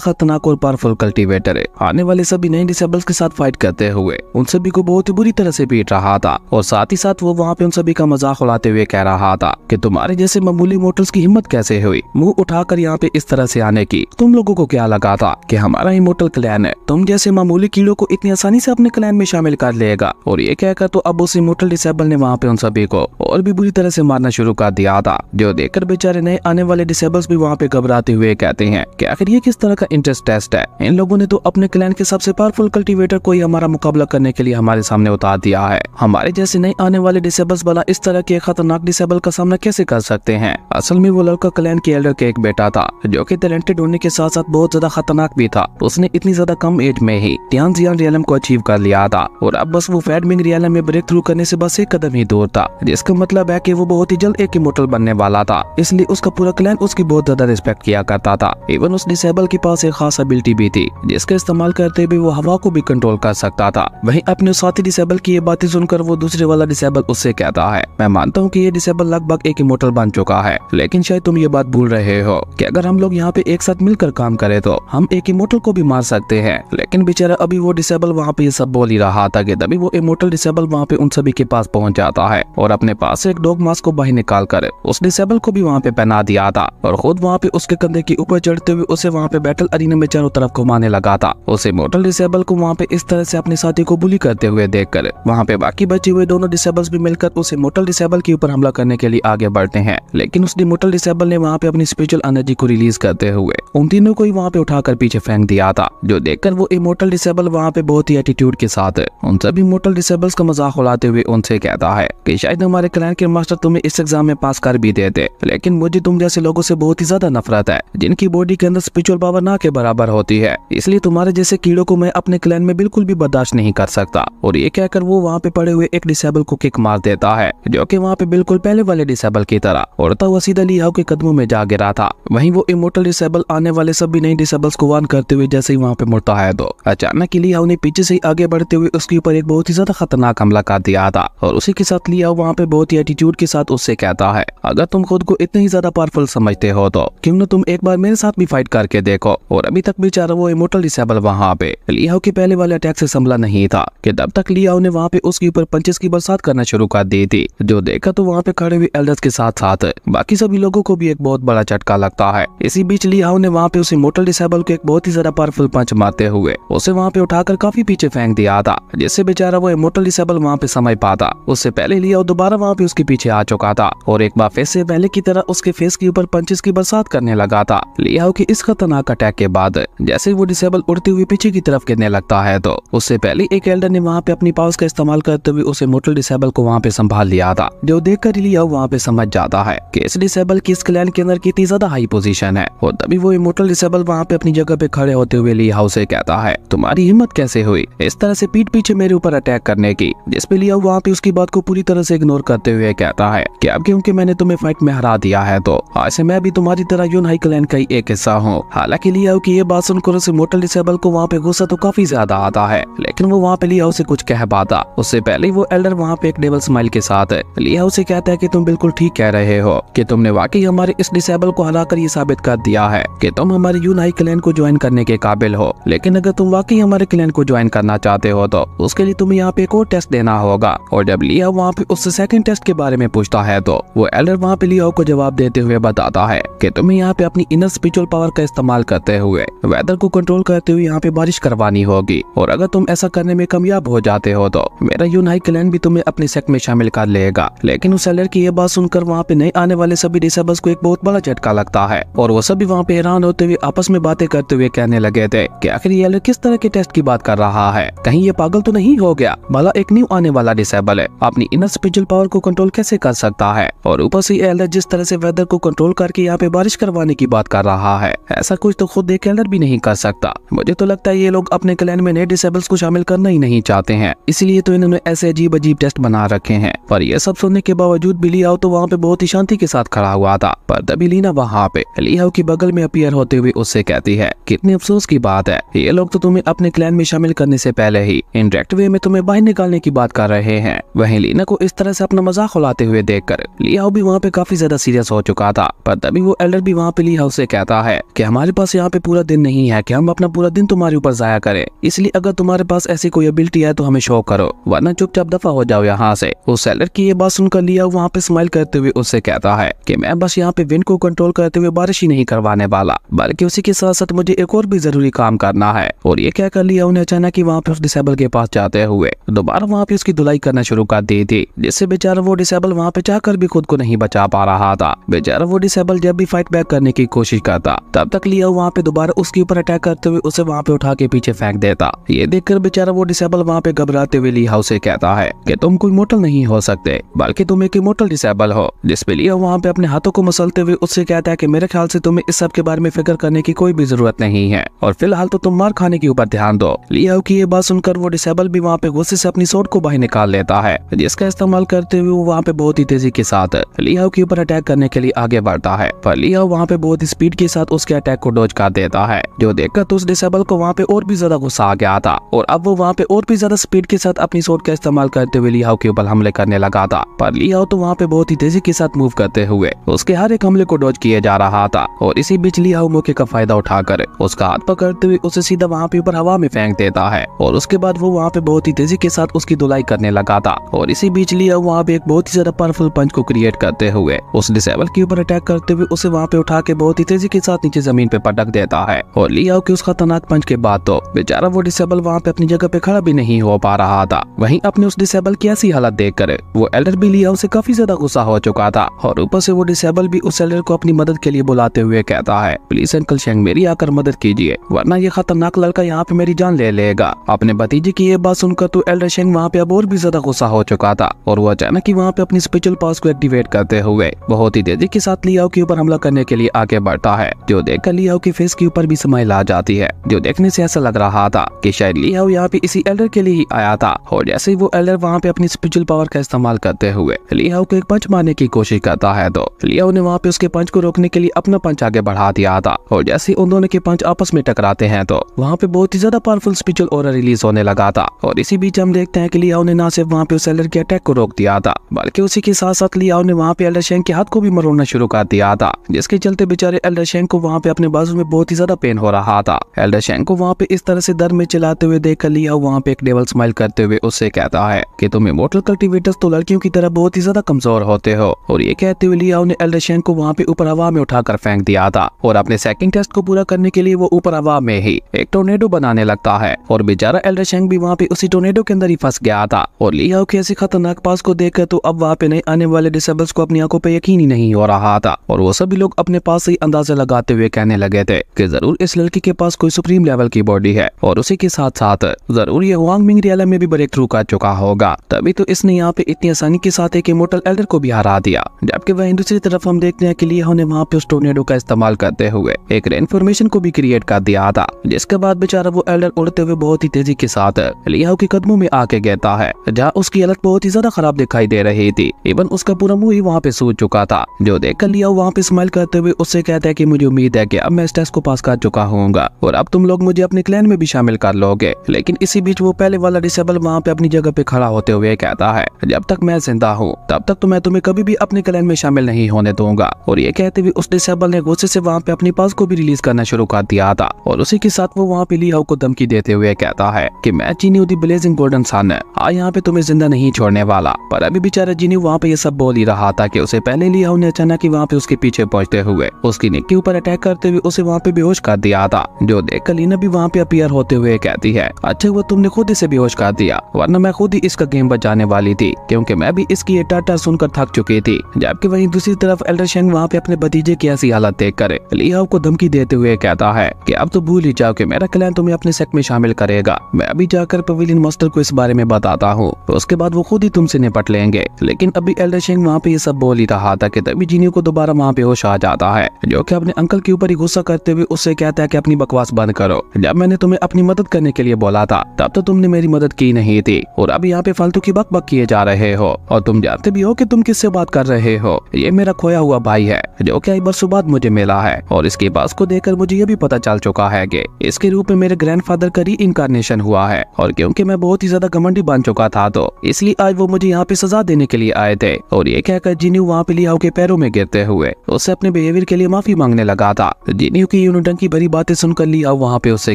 खतरनाक और पावरफुल कल्टीवेटर आने वाले सभी नए डिसेबल्स के साथ फाइट करते हुए उन सभी को बहुत ही बुरी तरह से पीट रहा था। और साथ ही साथ वो वहाँ पे उन सभी का मजाक उड़ाते हुए कह रहा था कि तुम्हारे जैसे मामूली मोटर्स की हिम्मत कैसे हुई मुंह उठाकर यहाँ पे इस तरह से आने की? तुम लोगों को क्या लगा था कि हमारा इमोर्टल क्लैन है तुम जैसे मामूली कीड़ों को इतनी आसानी से अपने क्लैन में शामिल कर लेगा? और ये कहकर तो अब उस इमोर्टल डिसेबल ने वहाँ पे उन सभी को और भी बुरी तरह से मारना शुरू कर दिया था, जो देखकर बेचारे नए आने वाले डिसेबल्स भी वहाँ पे घबराते हुए कहते हैं कि आखिर ये किस तरह का इंटरेस्ट टेस्ट है? इन लोगों ने तो अपने क्लैन के सबसे पावरफुल कल्टीवेटर को ही हमारा मुकाबला करने के लिए हमारे सामने उतार दिया है। हमारे जैसे नए आने वाले डिसेबल्स वाला इस तरह के खतरनाक डिसेबल का सामना कैसे कर सकते हैं? असल में वो लड़का क्लैन के एल्डर के एक बेटा था, जो कि टैलेंटेड होने के साथ साथ बहुत ज्यादा खतरनाक भी था। उसने इतनी ज्यादा कम एज में ही टियानजियान रियलम को अचीव कर लिया था और अब बस वो फैडमिंग रियलम में ब्रेक थ्रू करने से बस एक कदम ही दूर था, जिसका मतलब है कि वो बहुत ही जल्द एक इमोर्टल बनने वाला था। इसलिए उसका पूरा क्लैन उसकी बहुत ज्यादा रिस्पेक्ट किया करता था। इवन उस डिसेबल के पास एक खास एबिलिटी भी थी, जिसका इस्तेमाल करते हुए वो हवा को भी कंट्रोल कर सकता था। वहीं अपने साथी डिसेबल की ये बातें सुनकर वो दूसरे वाला डिसेबल उससे कहता है, मैं मानता हूँ कि ये डिसेबल लगभग एक इमोर्टल बन चुका है, लेकिन शायद तुम ये बात भूल रहे हो कि अगर हम लोग यहाँ पे एक साथ मिलकर काम करें तो हम एक इमोर्टल को भी मार सकते हैं। लेकिन बेचारा अभी वो डिसेबल वहाँ पे ये सब बोल ही रहा था कि तभी वो इमोर्टल डिसेबल वहाँ पे उन सभी के पास पहुँच जाता है और अपने पास से एक डॉग मास्क को बाहर निकाल कर उस डिसेबल को भी वहाँ पे पहना दिया था और खुद वहाँ पे उसके कंधे के ऊपर चढ़ते हुए उसे वहाँ पे बैटल अरीना में चारों तरफ घुमाने लगा था। उस इमोर्टल डिसेबल को वहाँ पे इस तरह से अपने साथी को बुली करते हुए देखकर वहाँ पे बाकी बचे हुए दोनों डिसेबल्स भी मिलकर उस इमोर्टल डिसेबल के ऊपर हमला करने के लिए आगे बढ़ते हैं। लेकिन उस इमोर्टल डिसेबल ने वहाँ पे अपनी स्पिरिचुअल एनर्जी को रिलीज करते हुए उन तीनों को ही वहाँ पे उठाकर पीछे फेंक दिया था, जो देखकर वो इमोर्टल डिसेबल वहाँ पे बहुत ही एटीट्यूड के साथ उन सभी इमोर्टल डिसेबल्स का मजाक उड़ाते हुए उनसे कहता है कि शायद हमारे क्लैन के मास्टर तुम्हें इस एग्जाम में पास कर भी देते, लेकिन मुझे तुम जैसे लोगों से बहुत ही ज्यादा नफरत है जिनकी बॉडी के अंदर स्पिरिचुअल पावर ना के बराबर होती है। इसलिए तुम्हारे जैसे कीड़ों को मैं अपने क्लैन में बिल्कुल भी बर्दाश्त नहीं कर सकता। और ये कहकर वो वहाँ पे पड़े हुए एक डिसेबल को किक मार देता है, जो कि वहाँ पे बिल्कुल पहले वाले डिसेबल की तरह उड़ता हुआ सीधा लियाओ के कदमों में जा गिरा था। वहीं वो इमोर्टल डिसेबल आने वाले सभी नए डिसेबल्स को वार्न करते हुए जैसे ही वहाँ पे मुड़ता है तो अचानक लियाओ ने पीछे से आगे बढ़ते हुए उसके ऊपर एक बहुत ही ज्यादा खतरनाक हमला कर दिया था। और उसी के साथ लियाओ वहाँ पे बहुत ही एटीट्यूड के साथ उससे कहता है, अगर तुम खुद को इतने ही ज्यादा पावरफुल समझते हो तो क्यों न तुम एक बार मेरे साथ भी फाइट करके देखो। और अभी तक बेचारा वो इमोर्टल डिसेबल वहाँ पे लियाओ के पहले वाले अटैक से संभला नहीं था कि तब तक लियाओ ने वहाँ पे उसके ऊपर पंचेस की बरसात करना शुरू कर दी थी, जो देखा तो वहाँ पे खड़े हुए एल्डर्स के साथ साथ बाकी सभी लोगों को भी एक बहुत बड़ा झटका लगता है। इसी बीच लियाओ ने वहाँ पे उस इमोर्टल डिसेबल को एक बहुत ही ज्यादा पावरफुल पंच मारते हुए उसे वहाँ पे उठाकर काफी पीछे फेंक दिया था, जिससे बेचारा वो इमोर्टल डिसेबल वहाँ पे समझ पाता। उससे पहले लियाओ दोबारा वहाँ पे उसके पीछे आ चुका था और एक बार फिर से पहले की तरह उसके फेस के ऊपर पंचेस की बरसात करने लगा था। लियाओ के इस खतरनाक अटैक के बाद जैसे वो डिसेबल उड़ते हुए पीछे की तरफ गिरने लगता है तो उससे पहले एक एल्डर ने वहाँ पे अपनी पावर्स का इस्तेमाल करते हुए उस इमोर्टल डिसेबल को वहाँ पे संभाल लिया था, जो देखकर लियाओ वहाँ पे समझ जाता है कि इस डिसेबल की इस क्लैन के अंदर कितनी ज्यादा हाई पोजीशन है। और तभी वो इमोर्टल डिसेबल वहाँ पे अपनी जगह पे खड़े होते हुए लियाओ से कहता है, तुम्हारी हिम्मत कैसे हुई इस तरह से पीठ पीछे मेरे ऊपर अटैक करने की? जिसपे लियाओ वहाँ पे उसकी बात को पूरी तरह से इग्नोर करते हुए कहता है कि अब क्योंकि मैंने तुम्हें फाइट में हरा दिया है तो आज से मैं भी तुम्हारी तरह यूनाई क्लैन का ही एक हिस्सा हूँ। हालांकि लियाओ की ये बात सुनकर उस इमोर्टल डिसेबल को वहाँ पे गुस्सा तो काफी ज्यादा आता है, लेकिन वो वहाँ पे लियाओ से कुछ कह पाता उससे पहले वो एल्डर वहाँ पे एक डेविल स्माइल के साथ लियाओ से कहता है कि तुम बिल्कुल ठीक कह रहे हो कि तुमने वाकई हमारे इस डिसेबल को हराकर ये साबित कर दिया है कि तुम हमारे यूनाई क्लैन को ज्वाइन करने के काबिल हो। लेकिन अगर तुम वाकई हमारे क्लैन को ज्वाइन करना चाहते हो तो उसके लिए तुम्हें यहाँ पे एक और टेस्ट देना होगा। और जब लियाओ वहाँ पे उससे सेकंड टेस्ट के बारे में पूछता है तो वो एल्डर वहाँ पे लियाओ को जवाब देते हुए बताता है कि तुम्हें यहाँ पे अपनी इनर स्पिरिचुअल स्पिरिचुअल पावर का इस्तेमाल करते हुए वेदर को कंट्रोल करते हुए यहाँ पे बारिश करवानी होगी, और अगर तुम ऐसा करने में कामयाब हो जाते हो तो मेरा यूनाई क्लैन भी तुम्हें अपने सेक्ट में शामिल कर लेगा। लेकिन उस एल्डर की ये बात सुनकर वहाँ पे नए आने वाले सभी डिसेबल्स को एक बहुत बड़ा झटका लगता है, और वो सभी वहाँ पे हैरान होते हुए आपस में बातें करते हुए कहने लगे थे कि आखिर ये एल्डर किस तरह के टेस्ट की बात कर रहा है, कहीं ये पागल तो नहीं हो गया, भला एक न्यू आने वाला डिसेबल है अपनी इनर स्पिरिचुअल पावर को कंट्रोल कैसे कर सकता है, और ऊपर से एल्डर जिस तरह से वेदर को कंट्रोल करके यहाँ पे बारिश करवाने की बात कर रहा है, ऐसा कुछ तो खुद एक एल्डर भी नहीं कर सकता। मुझे तो लगता है ये लोग अपने क्लैन में नए डिसेबल्स को शामिल करना ही नहीं चाहते हैं, इसलिए तो इन्होंने ऐसे अजीब अजीब टेस्ट बना रखे हैं। पर ये सब सुनने के बावजूद भी लियाओ तो वहाँ पे बहुत ही शांति के साथ खड़ा हुआ था, पर तभी लीना वहाँ पे लियाओ की बगल में अपीयर होते हुए उससे कहती है, कितने अफसोस की बात है, ये लोग तो तुम्हें अपने क्लैन में शामिल करने से पहले ही इनडायरेक्ट वे में तुम्हें बाहर निकालने की बात कर रहे हैं। वहीं लीना को इस तरह से अपना मजाक उड़ाते हुए देखकर लियाओ भी वहाँ पे काफी ज्यादा सीरियस हो चुका था। पर तभी वो एल्डर भी वहाँ पे लियाओ से कहता है कि हमारे पास यहाँ पे पूरा दिन नहीं है कि हम अपना पूरा दिन तुम्हारे ऊपर जाया करें, इसलिए अगर तुम्हारे पास ऐसी कोई एबिलिटी है तो हमें शो करो, वरना चुपचाप दफा हो जाओ यहाँ से। उस एल्डर की ये बात सुनकर लियाओ वहाँ पे स्माइल करते हुए उससे कहता है कि मैं बस यहाँ पे विंड को कंट्रोल करते हुए बारिश ही नहीं करवाने वाला, बल्कि उसी के साथ साथ मुझे एक और भी जरूरी काम करना है। और ये क्या कर लिया उन्हें अचानक ही वहाँ पे उस डिसेबल के पास जाते हुए दोबारा वहाँ पे उसकी धुलाई करना शुरू कर दी थी, जिससे बेचारा वो डिसेबल वहाँ पे चाहकर भी खुद को नहीं बचा पा रहा था। बेचारा वो डिसेबल जब भी फाइट बैक करने की कोशिश करता तब तक लिया वहाँ पे दोबारा उसके ऊपर अटैक करते हुए उसे वहाँ पे उठा के पीछे फेंक देता। ये देखकर बेचारा वो डिसेबल वहाँ पे घबराते हुए लिया उसे कहता है कि तुम कोई मोटल नहीं हो सकते, बल्कि तुम एक इमोर्टल डिसेबल हो। जिसपे लिया वहाँ पे अपने हाथों को मसलते हुए उससे कहता है कि मेरे ख्याल से तुम्हें इस सब के बारे में फिक्र करने की कोई भी जरूरत नहीं है, और फिलहाल तो तुम मार खाने के ऊपर ध्यान दो। लिया की ये बात सुनकर वो डिसेबल भी वहाँ पे गुस्से से अपनी सोट को बाहर निकाल लेता है, जिसका इस्तेमाल करते हुए वो वहाँ पे बहुत ही तेजी के साथ लिया के ऊपर अटैक करने के लिए आगे बढ़ता है। पर लिया वहाँ पे बहुत ही स्पीड के साथ उसके अटैक को डॉज कर देता है, जो देखकर तो उस डिसेबल को वहाँ पे और भी ज्यादा गुस्सा आ गया था, और अब वो वहाँ पे और भी ज्यादा स्पीड के साथ अपनी सोट का इस्तेमाल करते हुए लिया के ऊपर हमले करने लगा था। पर लिया तो वहाँ पे बहुत ही तेजी के साथ मूव करते हुए उसके हर एक हमले को डॉज किए जा रहा था, और इसी बीच लिया मौके का फायदा उठाकर उसका हाथ पकड़ते हुए उसे सीधा वहाँ पे ऊपर हवा में फेंक देता है, और उसके बाद वो वहाँ पे बहुत ही तेजी के साथ उसकी धुलाई करने लगा था। और इसी बीच लिया वहाँ पे एक बहुत ही ज्यादा पावरफुल पंच को क्रिएट करते हुए उस डिसेबल के ऊपर अटैक करते हुए उसे वहाँ पे उठा के बहुत ही तेजी के साथ नीचे जमीन पे पटक देता है। और लिया के उस खतरनाक पंच के बाद तो बेचारा वो डिसेबल वहाँ पे अपनी जगह पे खड़ा भी नहीं हो पा रहा था। वहीं अपने उस डिसेबल की ऐसी हालत देखकर वो एल्डर भी लिया उसे काफी ज्यादा गुस्सा हो चुका था, और ऊपर से वो डिसेबल भी उस एल्डर को अपनी मदद के लिए बुलाते हुए कहता है, प्लीज अंकल शेंग मेरी आकर मदद कीजिए, वरना ये खतरनाक लड़का यहाँ पे मेरी जान ले लेगा। अपने भतीजे की ये बात सुनकर तो एल्डर शेंग वहाँ पे अब और भी ज्यादा गुस्सा हो चुका था, और वो अचानक ही वहाँ पे अपनी स्पिरिचुअल पावर्स को एक्टिवेट करते हुए बहुत ही तेजी के साथ लियाओ के ऊपर हमला करने के लिए आगे बढ़ता है, जो देखकर लियाओ की फेस के ऊपर भी स्माइल आ जाती है, जो देखने से ऐसा लग रहा था कि शायद लियाओ यहाँ पे इसी एल्डर के लिए ही आया था। और जैसे ही वो एल्डर वहाँ पे अपनी स्पिरिचुअल पावर का इस्तेमाल करते हुए लियाओ को एक पंच मारने की कोशिश करता है, तो लियाओ ने वहाँ पे उसके पंच को रोकने के लिए अपना पंच आगे बढ़ा दिया था। और जैसे उन दोनों के पंच आपस में टकराते हैं तो वहाँ पे बहुत ही ज्यादा पावरफुल स्पिरिचुअल ऑरा रिलीज होने लगा था। और इसी बीच हम देखते हैं कि लियाओ ने ना सिर्फ वहाँ पे उस एल्डर के अटैक को रोक दिया था, बल्कि उसी के साथ साथ लियाओ ने वहाँ पे एल्डर शेंग के हाथ को भी मरोड़ना शुरू कर दिया था, जिसके चलते बेचारे एल्डर शेंग को वहाँ पे अपने बाजू में बहुत ही ज्यादा पेन हो रहा था। एल्डर शेंग को वहाँ पे इस तरह से दर्द में चलाते हुए देखकर लियाओ वहाँ पे एक डेवल स्माइल करते हुए उससे कहता है कि तुम इमोर्टल कल्टीवेटर्स तो लड़कियों की तरह बहुत ही ज्यादा कमजोर होते हो। और ये कहते हुए लियाओ ने एल्डर शेंग को वहाँ पे ऊपर हवा में उठाकर फेंक दिया था, और अपने सेकंड टेस्ट को पूरा करने के लिए वो ऊपर हवा में ही एक टोर्नेडो बनाने लगता है, और बेचारा एल्डर शेंग भी वहाँ पे उसी टोर्नेडो के अंदर ही फंस गया था। और लियाओ के ऐसी खतरनाक पास को देखकर तो अब वहाँ पे नए आने वाले डिसेबल्स को अपनी आंखों पे यकीन ही नहीं हो रहा था, और वो सभी लोग अपने पास से अंदाजा लगाते हुए कहने लगे थे कि जरूर इस लड़की के पास कोई सुप्रीम लेवल की बॉडी है, और उसी के साथ साथ जरूर ये हुआंग मिंग रियलम में भी ब्रेक थ्रू कर चुका होगा, तभी तो इसने यहाँ पे इतनी आसानी के साथ एक इमोर्टल एल्डर को भी हरा दिया। जबकि वहीं दूसरी तरफ हम देखते हैं कि लियाओ ने वहाँ पे उस टोर्नेडो का इस्तेमाल करते हुए एक रेनफॉर्मेशन को भी क्रिएट कर दिया था, जिसके बाद बेचारा वो एल्डर उड़ते हुए बहुत ही तेजी के साथ लियाओ के कदमों में आके गिरता है, जहाँ उसकी हालत बहुत ही ज्यादा खराब दिखाई दे रही थी। इवन उसका पूरा मुंह ही वहाँ पे सूज चुका था, जो देखकर लियाओ वहाँ पे स्माइल करते हुए उससे कहता है कि मुझे उम्मीद है कि अब मैं इस टेस्ट को पास कर चुका हूँगा, और अब तुम लोग मुझे अपने क्लैन में भी शामिल कर लोगे। लेकिन इसी बीच वो पहले वाला डिसेबल वहाँ पे अपनी जगह पे खड़ा होते हुए कहता है, जब तक मैं जिंदा हूँ तब तक तो मैं तुम्हें कभी भी अपने क्लैन में शामिल नहीं होने दूंगा। और ये कहते हुए उस डिसेबल ने गुस्से से वहाँ पे अपनी पास को भी रिलीज करना शुरू कर दिया था, और उसी के साथ वो वहाँ पे लियाओ को धमकी देते हुए कहता है कि मैं जीनी द ब्लेजिंग गोल्डन सन यहाँ पे तुम्हें जिंदा नहीं छोड़ने वाला। पर अभी बेचारा जीनी वहाँ पे ये सब बोल ही रहा था कि उसे पहले लियाओ ने अचानक ही वहाँ पे उसके पीछे पहुंचते हुए उसकी नेक के ऊपर अटैक करते हुए उसे वहाँ पे बेहोश कर दिया था। जो देखकर लीना भी वहाँ पे अपीयर होते हुए कहती है, अच्छा वो तुमने खुद इसे बेहोश कर दिया, वरना मैं खुद ही इसका गेम बचाने वाली थी, क्योंकि मैं भी इसकी ये टाटा सुनकर थक चुकी थी। जबकि वहीं दूसरी तरफ एल्डर शेंग वहाँ पे अपने भतीजे की ऐसी हालत देखकर लियाओ को धमकी देते हुए कहता है कि अब तो भूल ही जाओ कि मेरा क्लैन तुम्हें अपने सेक्ट में शामिल करेगा। मैं अभी जाकर पवेलियन मास्टर को इस बारे में बताता हूँ, उसके बाद वो खुद ही तुमसे निपट लेंगे। लेकिन अभी एल्डर शेंग वहाँ पे ये सब बोल ही रहा था कि तभी जिनियो को दोबारा वहाँ पे होश आ जाता है, जो कि अपने अंकल के ऊपर ही गुस्सा करते हुए उससे कहता है कि अपनी बकवास बंद करो। जब मैंने तुम्हें अपनी मदद करने के लिए बोला था तब तो तुमने मेरी मदद की नहीं थी, और अब यहाँ पे फालतू की बक किए जा रहे हो, और तुम जानते भी हो कि तुम किससे बात कर रहे हो। ये मेरा खोया हुआ भाई है जो कई बरसों बाद मुझे मिला है, और इसके पास को देखकर मुझे ये भी पता चल चुका है कि इसके रूप में मेरे ग्रैंडफादर का री-इनकार्नेशन हुआ है। और क्योंकि मैं बहुत ही ज्यादा घमंडी बन चुका था तो इसलिए आज वो मुझे यहाँ पे सजा देने के लिए आए थे। और ये कहकर जिनियो वहाँ पे लियाओ के पैरों में गिरते हुए उससे अपने बिहेवियर के लिए माफी मांगने लगा था। जिनियो की यूनिटंकी भरी बातें सुनकर लियाओ वहाँ पे उससे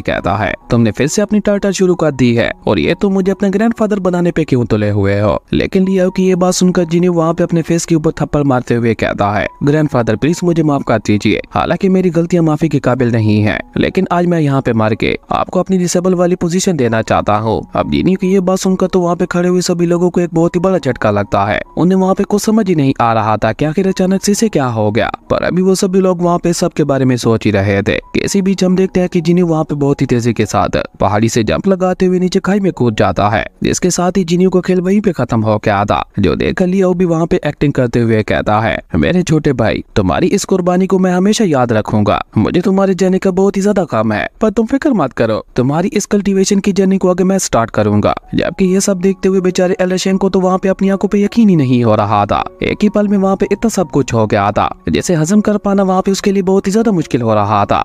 कहता है, तुमने फिर से अपनी टाटा शुरू कर दी है, और ये तुम मुझे अपना ग्रैंडफादर बनाने पे क्यों तुले हुए हो। लेकिन लियाओ की ये बात सुनकर जिनियो वहाँ पे अपने फेस के ऊपर थप्पड़ मारते हुए कहता है, ग्रैंडफादर प्लीज मुझे माफ कर दीजिए, हालांकि मेरी गलतियां माफी के काबिल नहीं है, लेकिन आज मैं यहाँ पे मार के आपको अपनी डिसेबल वाली पोजीशन देना चाहता हूँ। अब जिनियो की ये बात सुनकर तो वहाँ पे खड़े हुए सभी लोगों को एक बहुत ही बड़ा झटका लगता है। उन्हें वहाँ पे कुछ समझ ही नहीं आ रहा था कि आखिर अचानक से इसे क्या हो गया, पर अभी वो सभी लोग वहाँ पे सबके बारे में सोच ही रहे थे। किसी बीच हम देखते हैं कि जिनियो वहाँ पे बहुत ही तेजी के साथ पहाड़ी से जंप लगाते हुए नीचे खाई में कूद जाता है, जिसके साथ ही जिनियो का खेल वहीं पे खत्म हो गया था। जो देखकर लियाओ भी वहाँ पे एक्टिंग करते हुए कहता है, मेरे छोटे भाई तुम्हारी इस कुर्बानी को मैं हमेशा याद रखूंगा। मुझे तुम्हारे जाने का बहुत ही ज्यादा काम है, पर तुम फिक्र मत करो, तुम्हारी इस कल्टीवेशन की जर्नी को आगे मैं स्टार्ट करूंगा। जबकि ये सब देखते हुए बेचारे एल्डर शेंग को तो वहाँ पे अपनी आंखों पे यकीन ही नहीं हो रहा था। एक ही पल में वहाँ पे इतना सब कुछ हो गया था जिसे हजम कर पाना वहाँ पे उसके लिए बहुत ही ज्यादा मुश्किल हो रहा था।